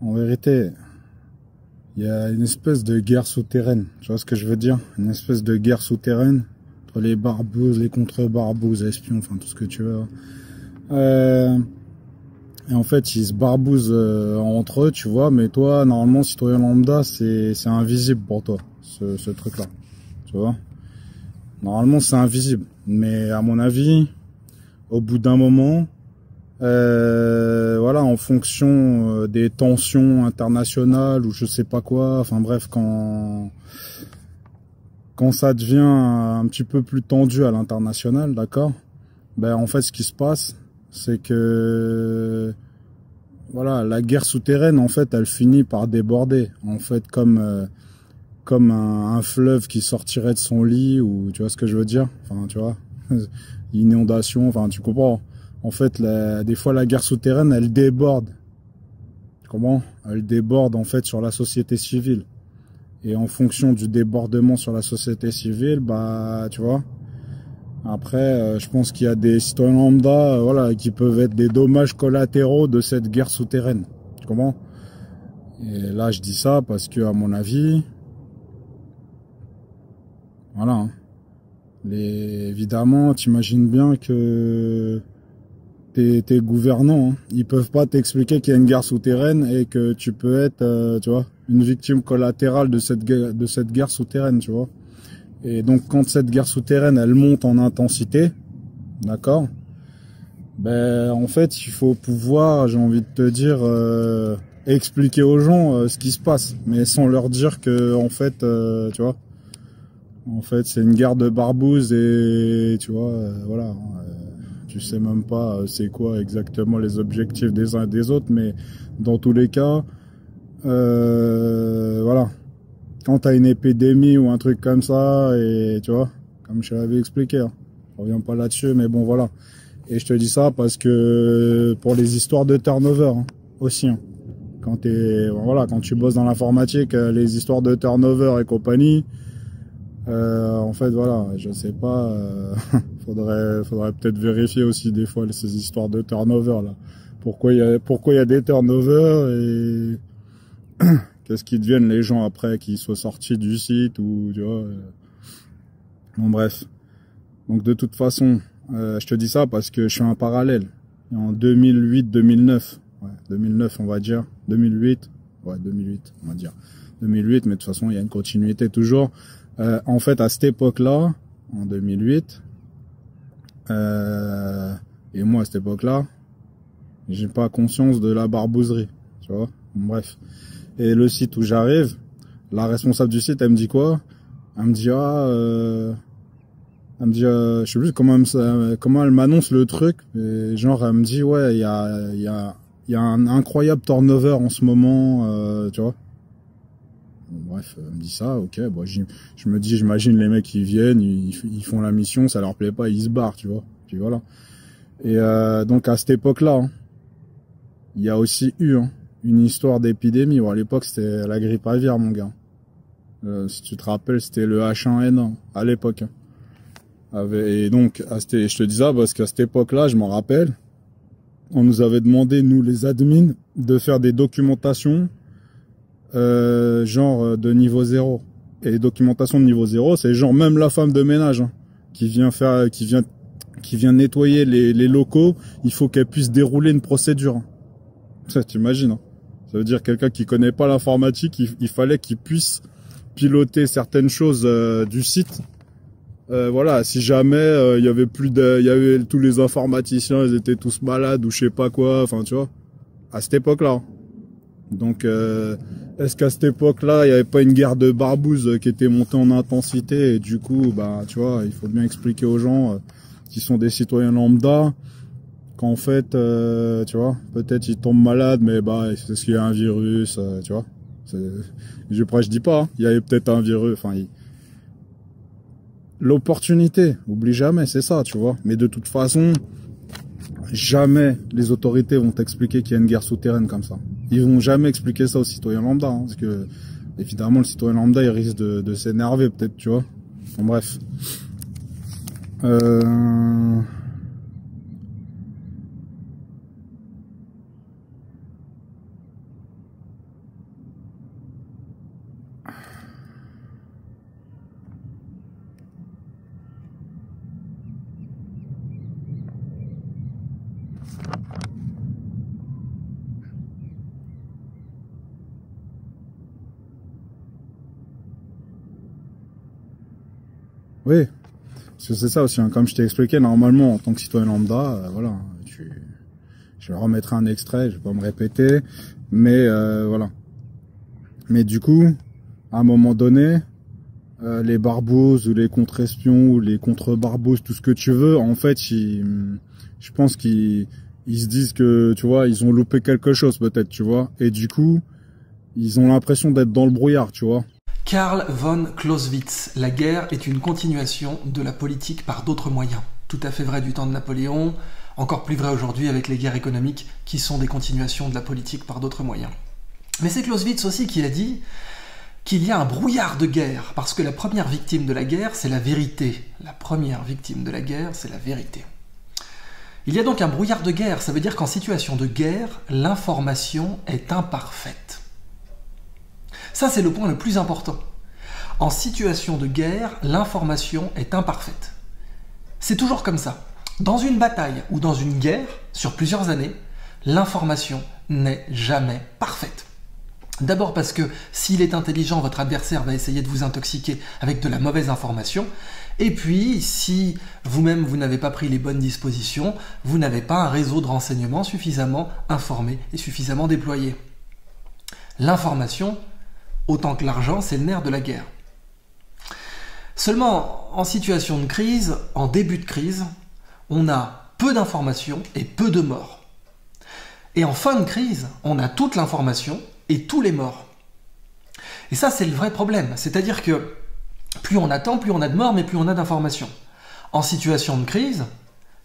En vérité, il y a une espèce de guerre souterraine. Tu vois ce que je veux dire? Une espèce de guerre souterraine entre les barbouzes, les contre-barbouzes, espions, enfin tout ce que tu veux. Et en fait, ils se barbousent entre eux, tu vois. Mais toi, normalement, citoyen lambda, c'est invisible pour toi, ce truc-là. Tu vois? Normalement, c'est invisible. Mais à mon avis, au bout d'un moment, voilà, en fonction des tensions internationales ou je sais pas quoi, enfin bref, quand ça devient un petit peu plus tendu à l'international, d'accord, ben en fait ce qui se passe, c'est que voilà, la guerre souterraine en fait elle finit par déborder, en fait comme un fleuve qui sortirait de son lit, ou tu vois ce que je veux dire, enfin tu vois, inondation, enfin tu comprends. En fait, des fois, la guerre souterraine, elle déborde. Comment? Elle déborde, en fait, sur la société civile. Et en fonction du débordement sur la société civile, bah, tu vois. Après, je pense qu'il y a des citoyens lambda, voilà, qui peuvent être des dommages collatéraux de cette guerre souterraine. Tu comprends? Et là, je dis ça parce que, à mon avis, voilà. Hein, évidemment, t'imagines bien que tes gouvernants, hein, ils peuvent pas t'expliquer qu'il y a une guerre souterraine et que tu peux être, tu vois, une victime collatérale de cette guerre souterraine, tu vois. Et donc, quand cette guerre souterraine, elle monte en intensité, d'accord, ben, en fait, il faut pouvoir, j'ai envie de te dire, expliquer aux gens ce qui se passe, mais sans leur dire que, en fait, tu vois, en fait, c'est une guerre de barbouzes et, tu vois, voilà. Tu sais même pas c'est quoi exactement les objectifs des uns et des autres, mais dans tous les cas, voilà. Quand t'as une épidémie ou un truc comme ça, et tu vois, comme je l'avais expliqué, hein, je reviens pas là-dessus, mais bon voilà. Et je te dis ça parce que pour les histoires de turnover hein, aussi. Hein. Quand tu bosses dans l'informatique, les histoires de turnover et compagnie. En fait, voilà, je sais pas. Faudrait peut-être vérifier aussi des fois ces histoires de turnover là. Pourquoi il y a des turnovers et qu'est-ce qu'ils deviennent les gens après qu'ils soient sortis du site ou tu vois. Bon bref. Donc de toute façon, je te dis ça parce que je suis un parallèle. En 2008-2009, ouais, 2009 on va dire, 2008, ouais 2008 on va dire, 2008, mais de toute façon il y a une continuité toujours. En fait, à cette époque-là, en 2008, et moi à cette époque-là, j'ai pas conscience de la barbouzerie, tu vois. Bref. Et le site où j'arrive, la responsable du site, elle me dit quoi? Elle me dit je sais plus comment elle m'annonce le truc, et genre elle me dit ouais, il y a un incroyable turnover en ce moment, tu vois. Bref, elle me dit ça, ok, bon, je me dis, j'imagine les mecs qui viennent, ils font la mission, ça leur plaît pas, ils se barrent, tu vois. Puis voilà. Et donc à cette époque-là, hein, il y a aussi eu hein, une histoire d'épidémie. Bon, à l'époque, c'était la grippe aviaire, mon gars. Si tu te rappelles, c'était le H1N1 à l'époque. Hein. Et donc, je te dis ça parce qu'à cette époque-là, je m'en rappelle, on nous avait demandé, nous les admins, de faire des documentations genre de niveau 0. Et les documentations de niveau 0, c'est genre même la femme de ménage hein, qui vient nettoyer les locaux, il faut qu'elle puisse dérouler une procédure. Hein. Ça, t'imagines hein. Ça veut dire quelqu'un qui connaît pas l'informatique, il fallait qu'il puisse piloter certaines choses du site. Voilà, si jamais il y avait tous les informaticiens, ils étaient tous malades ou je sais pas quoi, enfin tu vois, à cette époque-là. Hein. Donc, est-ce qu'à cette époque-là, il n'y avait pas une guerre de barbouzes qui était montée en intensité et du coup, bah, tu vois, il faut bien expliquer aux gens qui sont des citoyens lambda qu'en fait, tu vois, peut-être ils tombent malades, mais bah, c'est parce qu'il y a un virus, tu vois. Je dis pas, hein, il y avait peut-être un virus, enfin, l'opportunité, oublie jamais, c'est ça, tu vois. Mais de toute façon, jamais les autorités vont t'expliquer qu'il y a une guerre souterraine comme ça. Ils vont jamais expliquer ça aux citoyens lambda, hein, parce que évidemment le citoyen lambda il risque de s'énerver peut-être, tu vois. Bon, bref. Oui, parce que c'est ça aussi, hein. Comme je t'ai expliqué, normalement, en tant que citoyen lambda, voilà, je remettrai un extrait, je vais pas me répéter, mais voilà. Mais du coup, à un moment donné, les barbouzes ou les contre-espions ou les contre-barbouzes, tout ce que tu veux, en fait, je pense qu'ils se disent que, tu vois, ils ont loupé quelque chose peut-être, tu vois, et du coup, ils ont l'impression d'être dans le brouillard, tu vois. Karl von Clausewitz, la guerre est une continuation de la politique par d'autres moyens. Tout à fait vrai du temps de Napoléon, encore plus vrai aujourd'hui avec les guerres économiques qui sont des continuations de la politique par d'autres moyens. Mais c'est Clausewitz aussi qui a dit qu'il y a un brouillard de guerre, parce que la première victime de la guerre, c'est la vérité. La première victime de la guerre, c'est la vérité. Il y a donc un brouillard de guerre, ça veut dire qu'en situation de guerre, l'information est imparfaite. Ça, c'est le point le plus important. En situation de guerre, l'information est imparfaite. C'est toujours comme ça. Dans une bataille ou dans une guerre, sur plusieurs années, l'information n'est jamais parfaite. D'abord parce que s'il est intelligent, votre adversaire va essayer de vous intoxiquer avec de la mauvaise information. Et puis, si vous-même vous n'avez pas pris les bonnes dispositions, vous n'avez pas un réseau de renseignement suffisamment informé et suffisamment déployé. L'information, autant que l'argent, c'est le nerf de la guerre. Seulement, en situation de crise, en début de crise, on a peu d'informations et peu de morts. Et en fin de crise, on a toute l'information et tous les morts. Et ça, c'est le vrai problème. C'est-à-dire que plus on attend, plus on a de morts, mais plus on a d'informations. En situation de crise,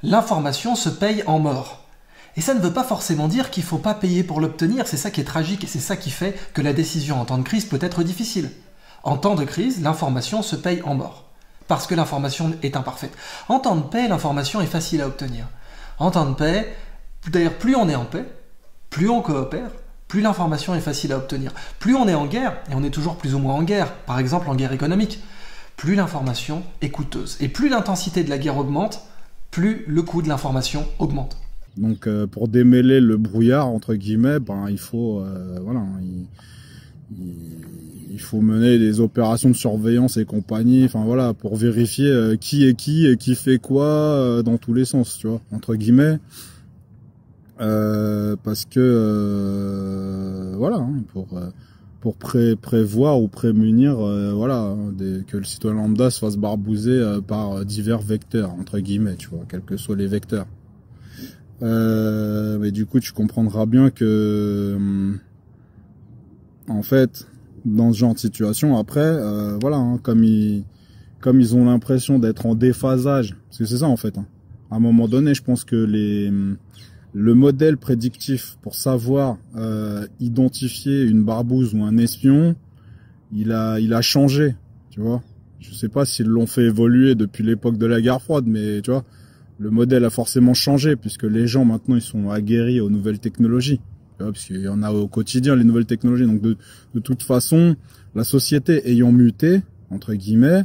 l'information se paye en morts. Et ça ne veut pas forcément dire qu'il ne faut pas payer pour l'obtenir. C'est ça qui est tragique et c'est ça qui fait que la décision en temps de crise peut être difficile. En temps de crise, l'information se paye en morts. Parce que l'information est imparfaite. En temps de paix, l'information est facile à obtenir. En temps de paix, d'ailleurs, plus on est en paix, plus on coopère, plus l'information est facile à obtenir. Plus on est en guerre, et on est toujours plus ou moins en guerre, par exemple en guerre économique, plus l'information est coûteuse. Et plus l'intensité de la guerre augmente, plus le coût de l'information augmente. Donc pour démêler le brouillard, entre guillemets, ben, il faut voilà, il faut mener des opérations de surveillance et compagnie, enfin voilà, pour vérifier qui est qui et qui fait quoi dans tous les sens, tu vois, entre guillemets. Parce que voilà, hein, pour prévoir ou prémunir, voilà, que le citoyen lambda se fasse barbouzer par divers vecteurs, entre guillemets, tu vois, quels que soient les vecteurs. Mais du coup, tu comprendras bien que, en fait, dans ce genre de situation, après, voilà, hein, comme ils ont l'impression d'être en déphasage, parce que c'est ça en fait. Hein. À un moment donné, je pense que le modèle prédictif pour savoir identifier une barbouze ou un espion, il a changé, tu vois. Je sais pas s'ils l'ont fait évoluer depuis l'époque de la guerre froide, mais tu vois, le modèle a forcément changé puisque les gens maintenant ils sont aguerris aux nouvelles technologies, tu vois, parce qu'il y en a au quotidien les nouvelles technologies. Donc de toute façon, la société ayant muté entre guillemets,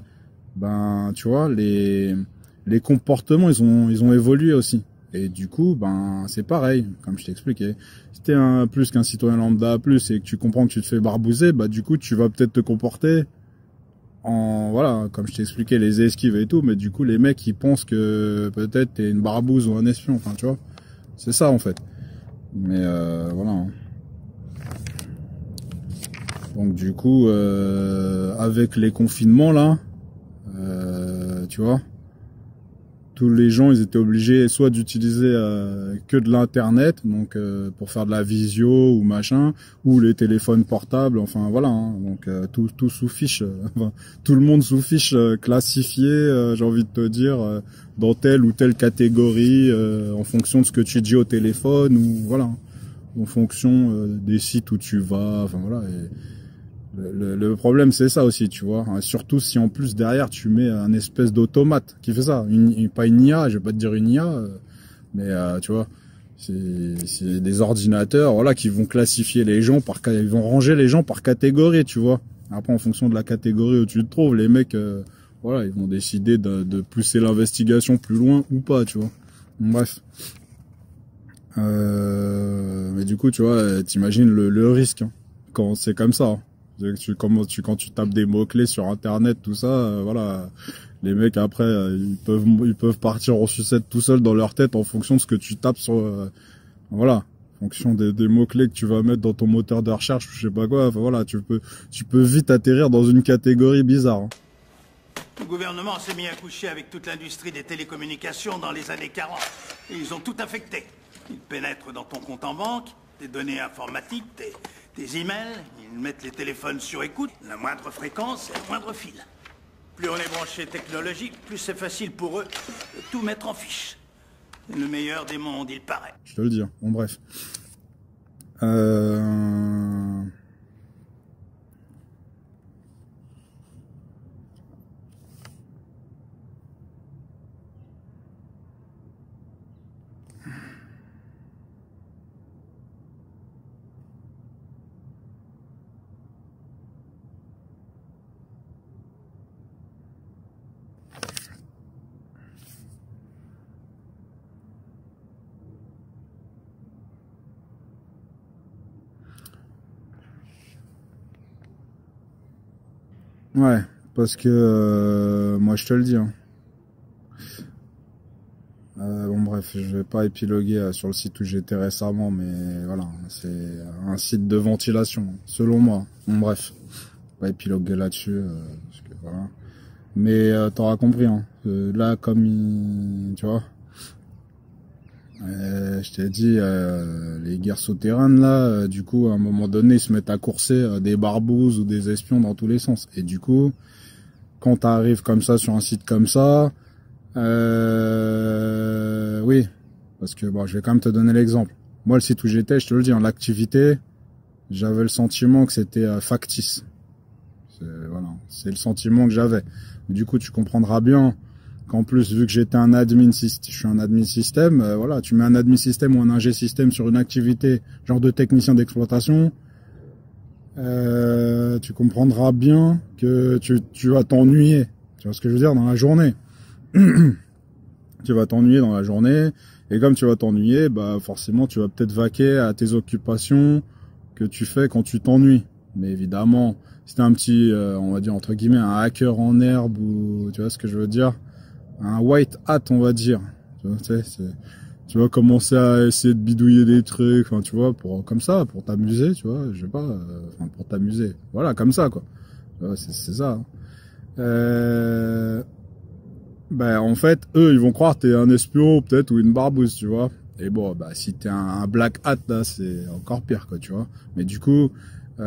ben tu vois, les comportements ils ont évolué aussi. Et du coup, ben c'est pareil, comme je t'ai expliqué. Si t'es plus qu'un citoyen lambda plus et que tu comprends que tu te fais barbouzer, bah du coup tu vas peut-être te comporter en voilà, comme je t'ai expliqué, les esquives et tout, mais du coup les mecs ils pensent que peut-être t'es une barbouze ou un espion, enfin tu vois. C'est ça en fait. Mais voilà. Donc du coup, avec les confinements là, tu vois. Tous les gens, ils étaient obligés soit d'utiliser que de l'internet, donc pour faire de la visio ou machin, ou les téléphones portables, enfin voilà, hein, donc tout sous fiche, tout le monde sous fiche classifié, j'ai envie de te dire, dans telle ou telle catégorie, en fonction de ce que tu dis au téléphone ou voilà, en fonction des sites où tu vas, enfin voilà. Et, le problème c'est ça aussi, tu vois, surtout si en plus derrière tu mets un espèce d'automate qui fait ça, pas une IA, je vais pas te dire une IA, mais tu vois, c'est des ordinateurs, voilà, qui vont classifier les gens ils vont ranger les gens par catégorie, tu vois. Après en fonction de la catégorie où tu te trouves, les mecs, voilà, ils vont décider de pousser l'investigation plus loin ou pas, tu vois. Bref. Mais du coup, tu vois, t'imagines le risque hein, quand c'est comme ça. Hein. Quand tu tapes des mots-clés sur Internet, tout ça, voilà, les mecs après, ils peuvent partir en sucette tout seuls dans leur tête en fonction de ce que tu tapes sur, voilà, en fonction des mots-clés que tu vas mettre dans ton moteur de recherche, je sais pas quoi. Enfin, voilà, tu peux vite atterrir dans une catégorie bizarre. Hein. Le gouvernement s'est mis à coucher avec toute l'industrie des télécommunications dans les années 40. Et ils ont tout affecté. Ils pénètrent dans ton compte en banque, tes données informatiques, tes emails. Ils mettent les téléphones sur écoute. La moindre fréquence et le moindre fil. Plus on est branché technologique, plus c'est facile pour eux de tout mettre en fiche. Le meilleur des mondes, il paraît. Je te le dis. Hein. Bon, bref. Ouais, parce que moi je te le dis. Hein. Bon bref, je vais pas épiloguer sur le site où j'étais récemment, mais voilà, c'est un site de ventilation, selon moi. Bon bref, pas épiloguer là-dessus, parce que voilà. Mais t'auras compris, hein. Là comme tu vois, je t'ai dit, les guerres souterraines là, du coup à un moment donné ils se mettent à courser des barbouzes ou des espions dans tous les sens. Et du coup, quand t'arrives comme ça sur un site comme ça, oui, parce que bon, je vais quand même te donner l'exemple. Moi, le site où j'étais, je te le dis, en l'activité, j'avais le sentiment que c'était factice. Voilà, c'est le sentiment que j'avais. Du coup, tu comprendras bien qu'en plus, vu que j'étais un admin, je suis un admin système, voilà, tu mets un admin système ou un ingé système sur une activité, genre de technicien d'exploitation, tu comprendras bien que tu vas t'ennuyer. Tu vois ce que je veux dire, dans la journée. Tu vas t'ennuyer dans la journée, et comme tu vas t'ennuyer, bah forcément tu vas peut-être vaquer à tes occupations que tu fais quand tu t'ennuies. Mais évidemment, si t'es un petit, on va dire entre guillemets, un hacker en herbe, ou tu vois ce que je veux dire, un white hat, on va dire. Tu vas commencer à essayer de bidouiller des trucs, enfin tu vois, comme ça, pour t'amuser, tu vois, je sais pas, pour t'amuser, voilà, comme ça quoi. C'est ça. Hein. Ben en fait, eux, ils vont croire que t'es un espion peut-être ou une barbouze, tu vois. Et bon, bah si t'es un black hat là, c'est encore pire quoi, tu vois. Mais du coup,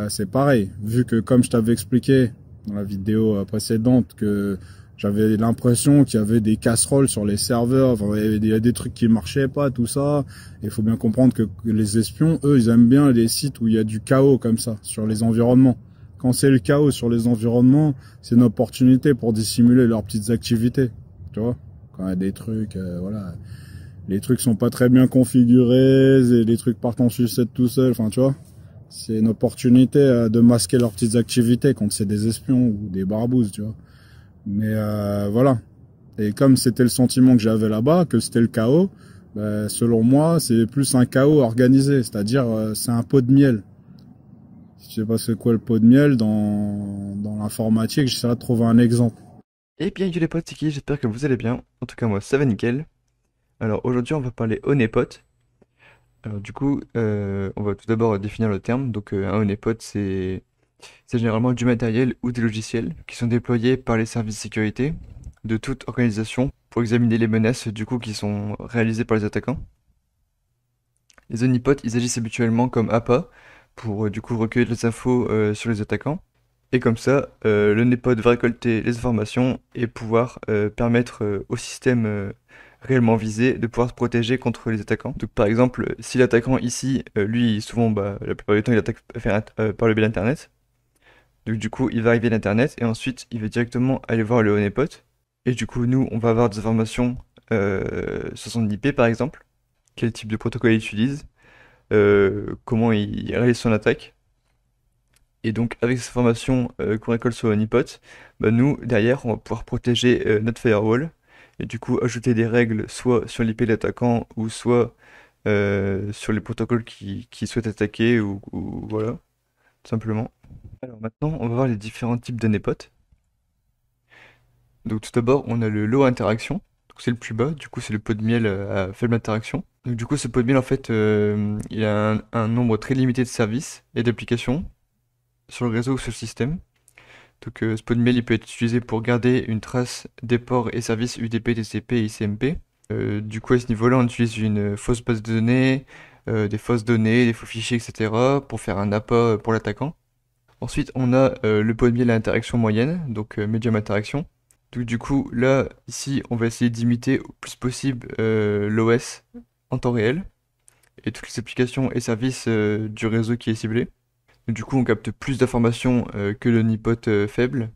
c'est pareil. Vu que comme je t'avais expliqué dans la vidéo précédente que j'avais l'impression qu'il y avait des casseroles sur les serveurs, enfin, il y a des trucs qui marchaient pas, tout ça. Il faut bien comprendre que les espions, eux, ils aiment bien les sites où il y a du chaos comme ça sur les environnements. Quand c'est le chaos sur les environnements, c'est une opportunité pour dissimuler leurs petites activités. Tu vois, quand il y a des trucs, voilà, les trucs sont pas très bien configurés, et les trucs partent en sucette tout seul, enfin tu vois, c'est une opportunité de masquer leurs petites activités quand c'est des espions ou des barbouzes, tu vois. Mais voilà, et comme c'était le sentiment que j'avais là-bas, que c'était le chaos, bah, selon moi, c'est plus un chaos organisé, c'est-à-dire c'est un pot de miel. Je sais pas c'est quoi le pot de miel dans l'informatique, j'essaierai de trouver un exemple. Et bien, yo les potes, c'est qui? J'espère que vous allez bien. En tout cas, moi, ça va nickel. Alors, aujourd'hui, on va parler honeypot. Alors, du coup, on va tout d'abord définir le terme. Donc, un honeypot, c'est généralement du matériel ou des logiciels qui sont déployés par les services de sécurité de toute organisation pour examiner les menaces, du coup, qui sont réalisées par les attaquants. Les honeypots, ils agissent habituellement comme appât pour, du coup, recueillir les infos sur les attaquants. Et comme ça, le honeypot va récolter les informations et pouvoir permettre au système réellement visé de pouvoir se protéger contre les attaquants. Donc par exemple, si l'attaquant ici, lui, souvent, bah, la plupart du temps, il attaque par le biais d'Internet. Donc du coup, il va arriver à l'Internet et ensuite, il va directement aller voir le honeypot. Et du coup, nous, on va avoir des informations sur son IP, par exemple. Quel type de protocole il utilise, comment il réalise son attaque. Et donc, avec ces informations qu'on récolte sur honeypot, bah, nous, derrière, on va pouvoir protéger notre firewall. Et du coup, ajouter des règles soit sur l'IP de l'attaquant ou soit sur les protocoles qui souhaitent attaquer ou voilà, tout simplement. Alors maintenant, on va voir les différents types de honeypot. Donc tout d'abord, on a le low interaction. Donc c'est le plus bas, du coup c'est le pot de miel à faible interaction. Donc du coup ce pot de miel en fait, il a un nombre très limité de services et d'applications sur le réseau ou sur le système. Donc ce pot de miel il peut être utilisé pour garder une trace des ports et services UDP, TCP et ICMP. Du coup à ce niveau-là on utilise une fausse base de données, des fausses données, des faux fichiers, etc. pour faire un appât pour l'attaquant. Ensuite on a le pot de miel à interaction moyenne, donc medium interaction. Donc du coup, là, ici, on va essayer d'imiter au plus possible l'OS en temps réel et toutes les applications et services du réseau qui est ciblé. Donc, du coup, on capte plus d'informations que le honeypot faible.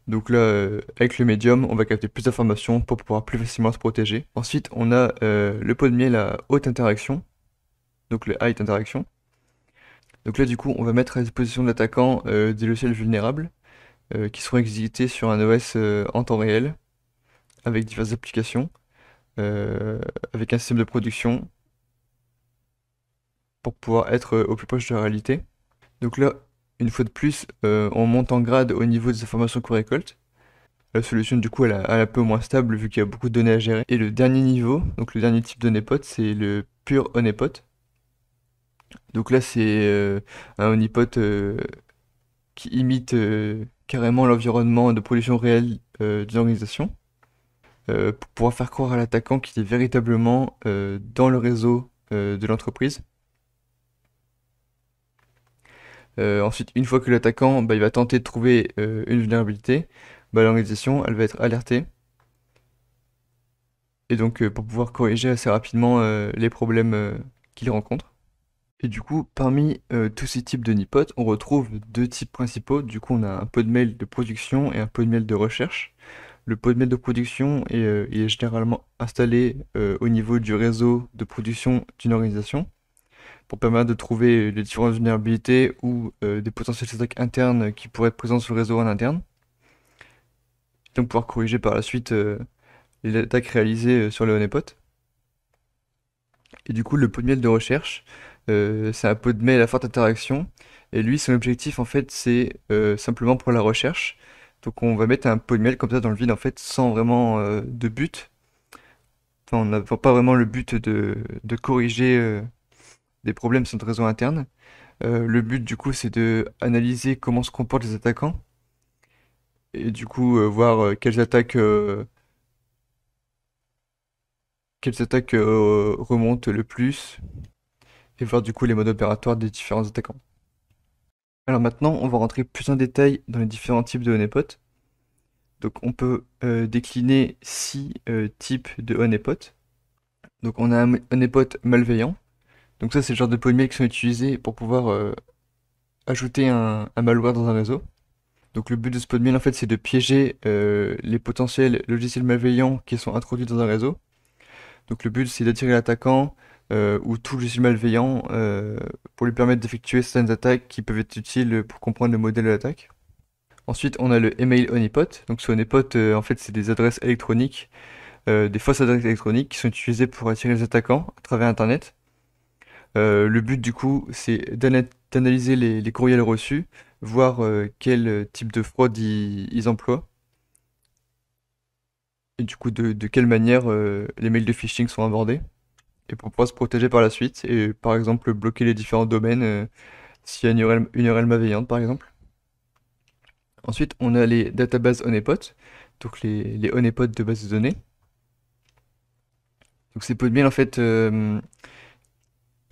Donc là, avec le médium, on va capter plus d'informations pour pouvoir plus facilement se protéger. Ensuite, on a le pot de miel à haute interaction, donc le high interaction. Donc là, du coup, on va mettre à disposition de l'attaquant des logiciels vulnérables qui seront exécutés sur un OS en temps réel, avec diverses applications, avec un système de production, pour pouvoir être au plus proche de la réalité. Donc là, une fois de plus, on monte en grade au niveau des informations qu'on récolte. La solution, du coup, elle est un peu moins stable vu qu'il y a beaucoup de données à gérer. Et le dernier niveau, donc le dernier type de honeypot, c'est le pur honeypot. Donc là, c'est un honeypot qui imite carrément l'environnement de production réelle d'une organisation, pour pouvoir faire croire à l'attaquant qu'il est véritablement dans le réseau de l'entreprise. Ensuite, une fois que l'attaquant il va tenter de trouver une vulnérabilité, l'organisation elle va être alertée. Et donc pour pouvoir corriger assez rapidement les problèmes qu'il rencontre. Et du coup, parmi tous ces types de honeypot, on retrouve deux types principaux. Du coup, on a un pot de mail de production et un pot de mail de recherche. Le pot de mail de production il est généralement installé au niveau du réseau de production d'une organisation pour permettre de trouver les différentes vulnérabilités ou des potentielles attaques internes qui pourraient être présentes sur le réseau en interne. Donc pouvoir corriger par la suite les attaques réalisées sur le honeypot. Et du coup, le pot de miel de recherche, c'est un pot de mail à forte interaction. Et lui, son objectif, en fait, c'est simplement pour la recherche. Donc on va mettre un pot de miel comme ça dans le vide, en fait, sans vraiment de but. Enfin, on n'a pas vraiment le but de corriger des problèmes sur notre réseau interne. Le but, du coup, c'est de analyser comment se comportent les attaquants. Et du coup, voir quelles attaques remontent le plus. Et voir du coup les modes opératoires des différents attaquants. Alors maintenant, on va rentrer plus en détail dans les différents types de honeypot. Donc on peut décliner 6 types de honeypot. Donc on a un honeypot malveillant. Donc ça, c'est le genre de pot de miel qui sont utilisés pour pouvoir ajouter un malware dans un réseau. Donc le but de ce pot de miel, en fait, c'est de piéger les potentiels logiciels malveillants qui sont introduits dans un réseau. Donc le but, c'est d'attirer l'attaquant ou tout logiciel malveillant pour lui permettre d'effectuer certaines attaques qui peuvent être utiles pour comprendre le modèle de l'attaque. Ensuite, on a le email honeypot. Donc ce honeypot, en fait, c'est des adresses électroniques, des fausses adresses électroniques qui sont utilisées pour attirer les attaquants à travers Internet. Le but, du coup, c'est d'analyser les courriels reçus, voir quel type de fraude ils emploient. Et du coup, de quelle manière les mails de phishing sont abordés. Et pour pouvoir se protéger par la suite. Et par exemple, bloquer les différents domaines s'il y a une URL malveillante, par exemple. Ensuite, on a les databases honeypot. Donc les honeypots de base de données. Donc ces pots de miel, en fait, ils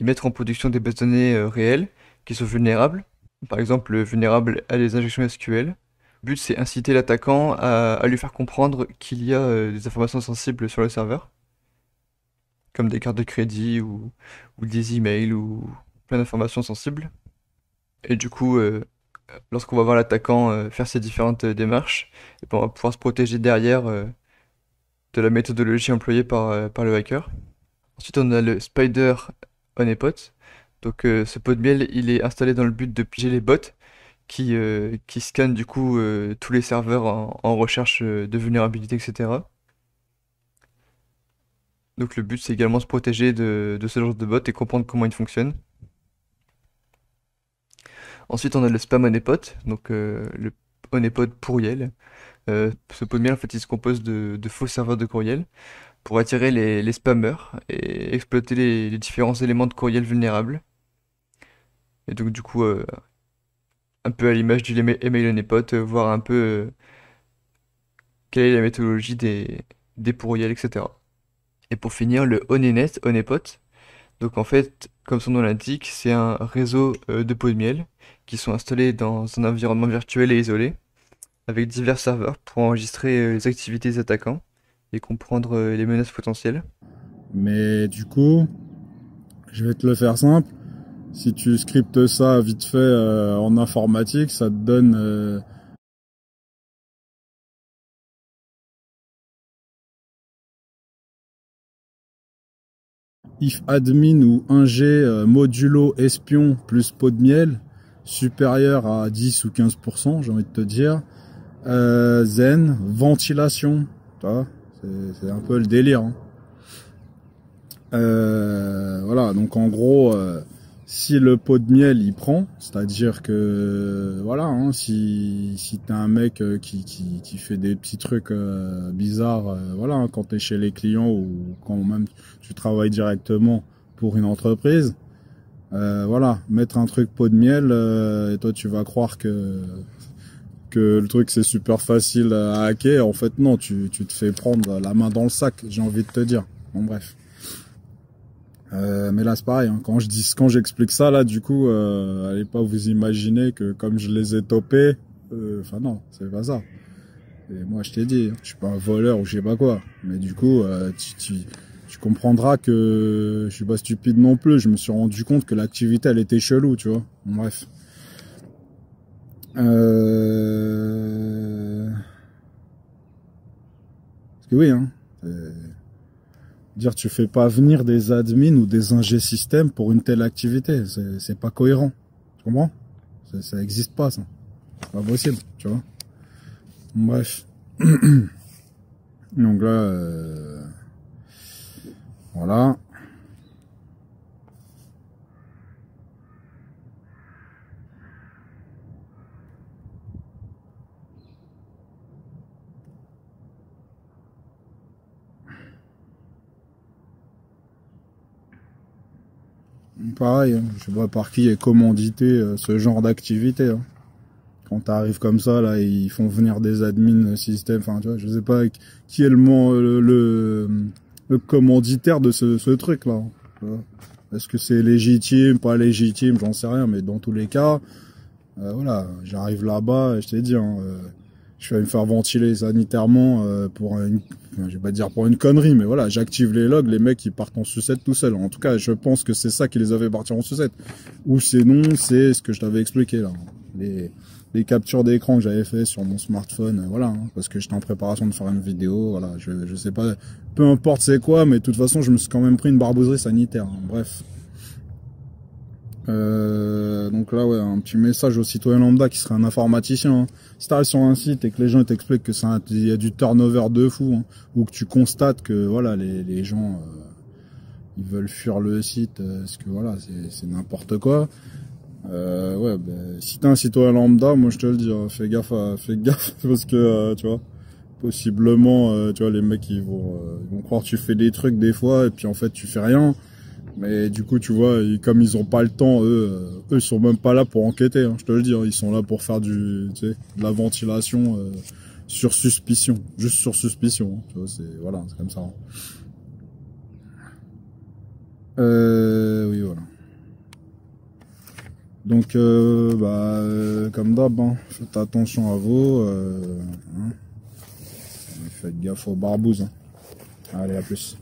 mettent en production des bases de données réelles qui sont vulnérables. Par exemple, vulnérables à des injections SQL. Le but, c'est inciter l'attaquant à lui faire comprendre qu'il y a des informations sensibles sur le serveur, comme des cartes de crédit ou des emails ou plein d'informations sensibles. Et du coup, lorsqu'on va voir l'attaquant faire ces différentes démarches, et ben, on va pouvoir se protéger derrière de la méthodologie employée par le hacker. Ensuite, on a le Spider honeypot. Donc ce pot de miel, il est installé dans le but de piéger les bots qui scannent du coup tous les serveurs en recherche de vulnérabilité, etc. Donc le but, c'est également se protéger de ce genre de bots et comprendre comment ils fonctionnent. Ensuite, on a le spam honeypot, donc le honeypot pourriel. Ce pot de miel, en fait, il se compose de faux serveurs de courriel pour attirer les spammers et exploiter les différents éléments de courriel vulnérables. Et donc, du coup, un peu à l'image du email honeypot, voir un peu quelle est la méthodologie des pourriels, etc. Et pour finir, le honeynet, honeypot. Donc en fait, comme son nom l'indique, c'est un réseau de pots de miel qui sont installés dans un environnement virtuel et isolé, avec divers serveurs pour enregistrer les activités des attaquants et comprendre les menaces potentielles. Mais du coup, je vais te le faire simple. Si tu scriptes ça vite fait en informatique, ça te donne if admin ou ingé modulo espion plus pot de miel supérieur à 10 ou 15%, j'ai envie de te dire. Zen, ventilation, tu vois, c'est un peu le délire. Hein. Voilà, donc en gros, si le pot de miel il prend, c'est-à-dire que voilà, hein, si t'es un mec qui fait des petits trucs bizarres, voilà, hein, quand t'es chez les clients ou quand même tu travailles directement pour une entreprise, voilà, mettre un truc pot de miel, et toi tu vas croire que le truc c'est super facile à hacker. En fait non, tu te fais prendre la main dans le sac, j'ai envie de te dire. Bon bref. Mais là c'est pareil, hein. Quand j'explique ça là, du coup, allez pas vous imaginer que comme je les ai topés, enfin non, c'est pas ça. Et moi je t'ai dit, je suis pas un voleur ou je sais pas quoi. Mais du coup, tu comprendras que je suis pas stupide non plus. Je me suis rendu compte que l'activité elle était chelou, tu vois. Bon, bref. Parce que oui, hein. Dire tu fais pas venir des admins ou des ingé systèmes pour une telle activité, c'est pas cohérent. Tu comprends? Ça existe pas, ça. C'est pas possible, tu vois. Bref. Donc là, voilà. Pareil, hein, je sais pas par qui est commandité ce genre d'activité. Hein. Quand t'arrives comme ça, là, ils font venir des admins système. Enfin, tu vois, je sais pas qui est le commanditaire de ce truc-là. Est-ce que c'est légitime, pas légitime, j'en sais rien. Mais dans tous les cas, voilà, j'arrive là-bas, je t'ai dit, hein, je vais me faire ventiler sanitairement pour je vais pas dire pour une connerie, mais voilà, j'active les logs, les mecs ils partent en sucette tout seuls. En tout cas, je pense que c'est ça qui les avait partir en sucette. Ou sinon, c'est ce que je t'avais expliqué là. Les captures d'écran que j'avais fait sur mon smartphone, voilà, hein, parce que j'étais en préparation de faire une vidéo, voilà, je sais pas, peu importe c'est quoi, mais de toute façon, je me suis quand même pris une barbouzerie sanitaire, hein, bref. Donc là, ouais, un petit message au citoyen lambda qui serait un informaticien. Hein. Si t'arrives sur un site et que les gens t'expliquent que il y a du turnover de fou, hein, ou que tu constates que voilà, les gens ils veulent fuir le site, parce que voilà, c'est n'importe quoi. Ouais, ben, si t'es un citoyen lambda, moi je te le dis, hein, fais gaffe, parce que tu vois, possiblement, tu vois, les mecs ils vont croire que tu fais des trucs des fois et puis en fait tu fais rien. Mais du coup, tu vois, comme ils ont pas le temps, eux sont même pas là pour enquêter. Hein, je te le dis, hein, ils sont là pour faire de la ventilation sur suspicion, juste sur suspicion. Hein, tu vois, voilà, c'est comme ça. Hein. Oui, voilà. Donc, comme d'hab, hein, faites attention à vous. Hein. Faites gaffe aux barbouzes. Hein. Allez, à plus.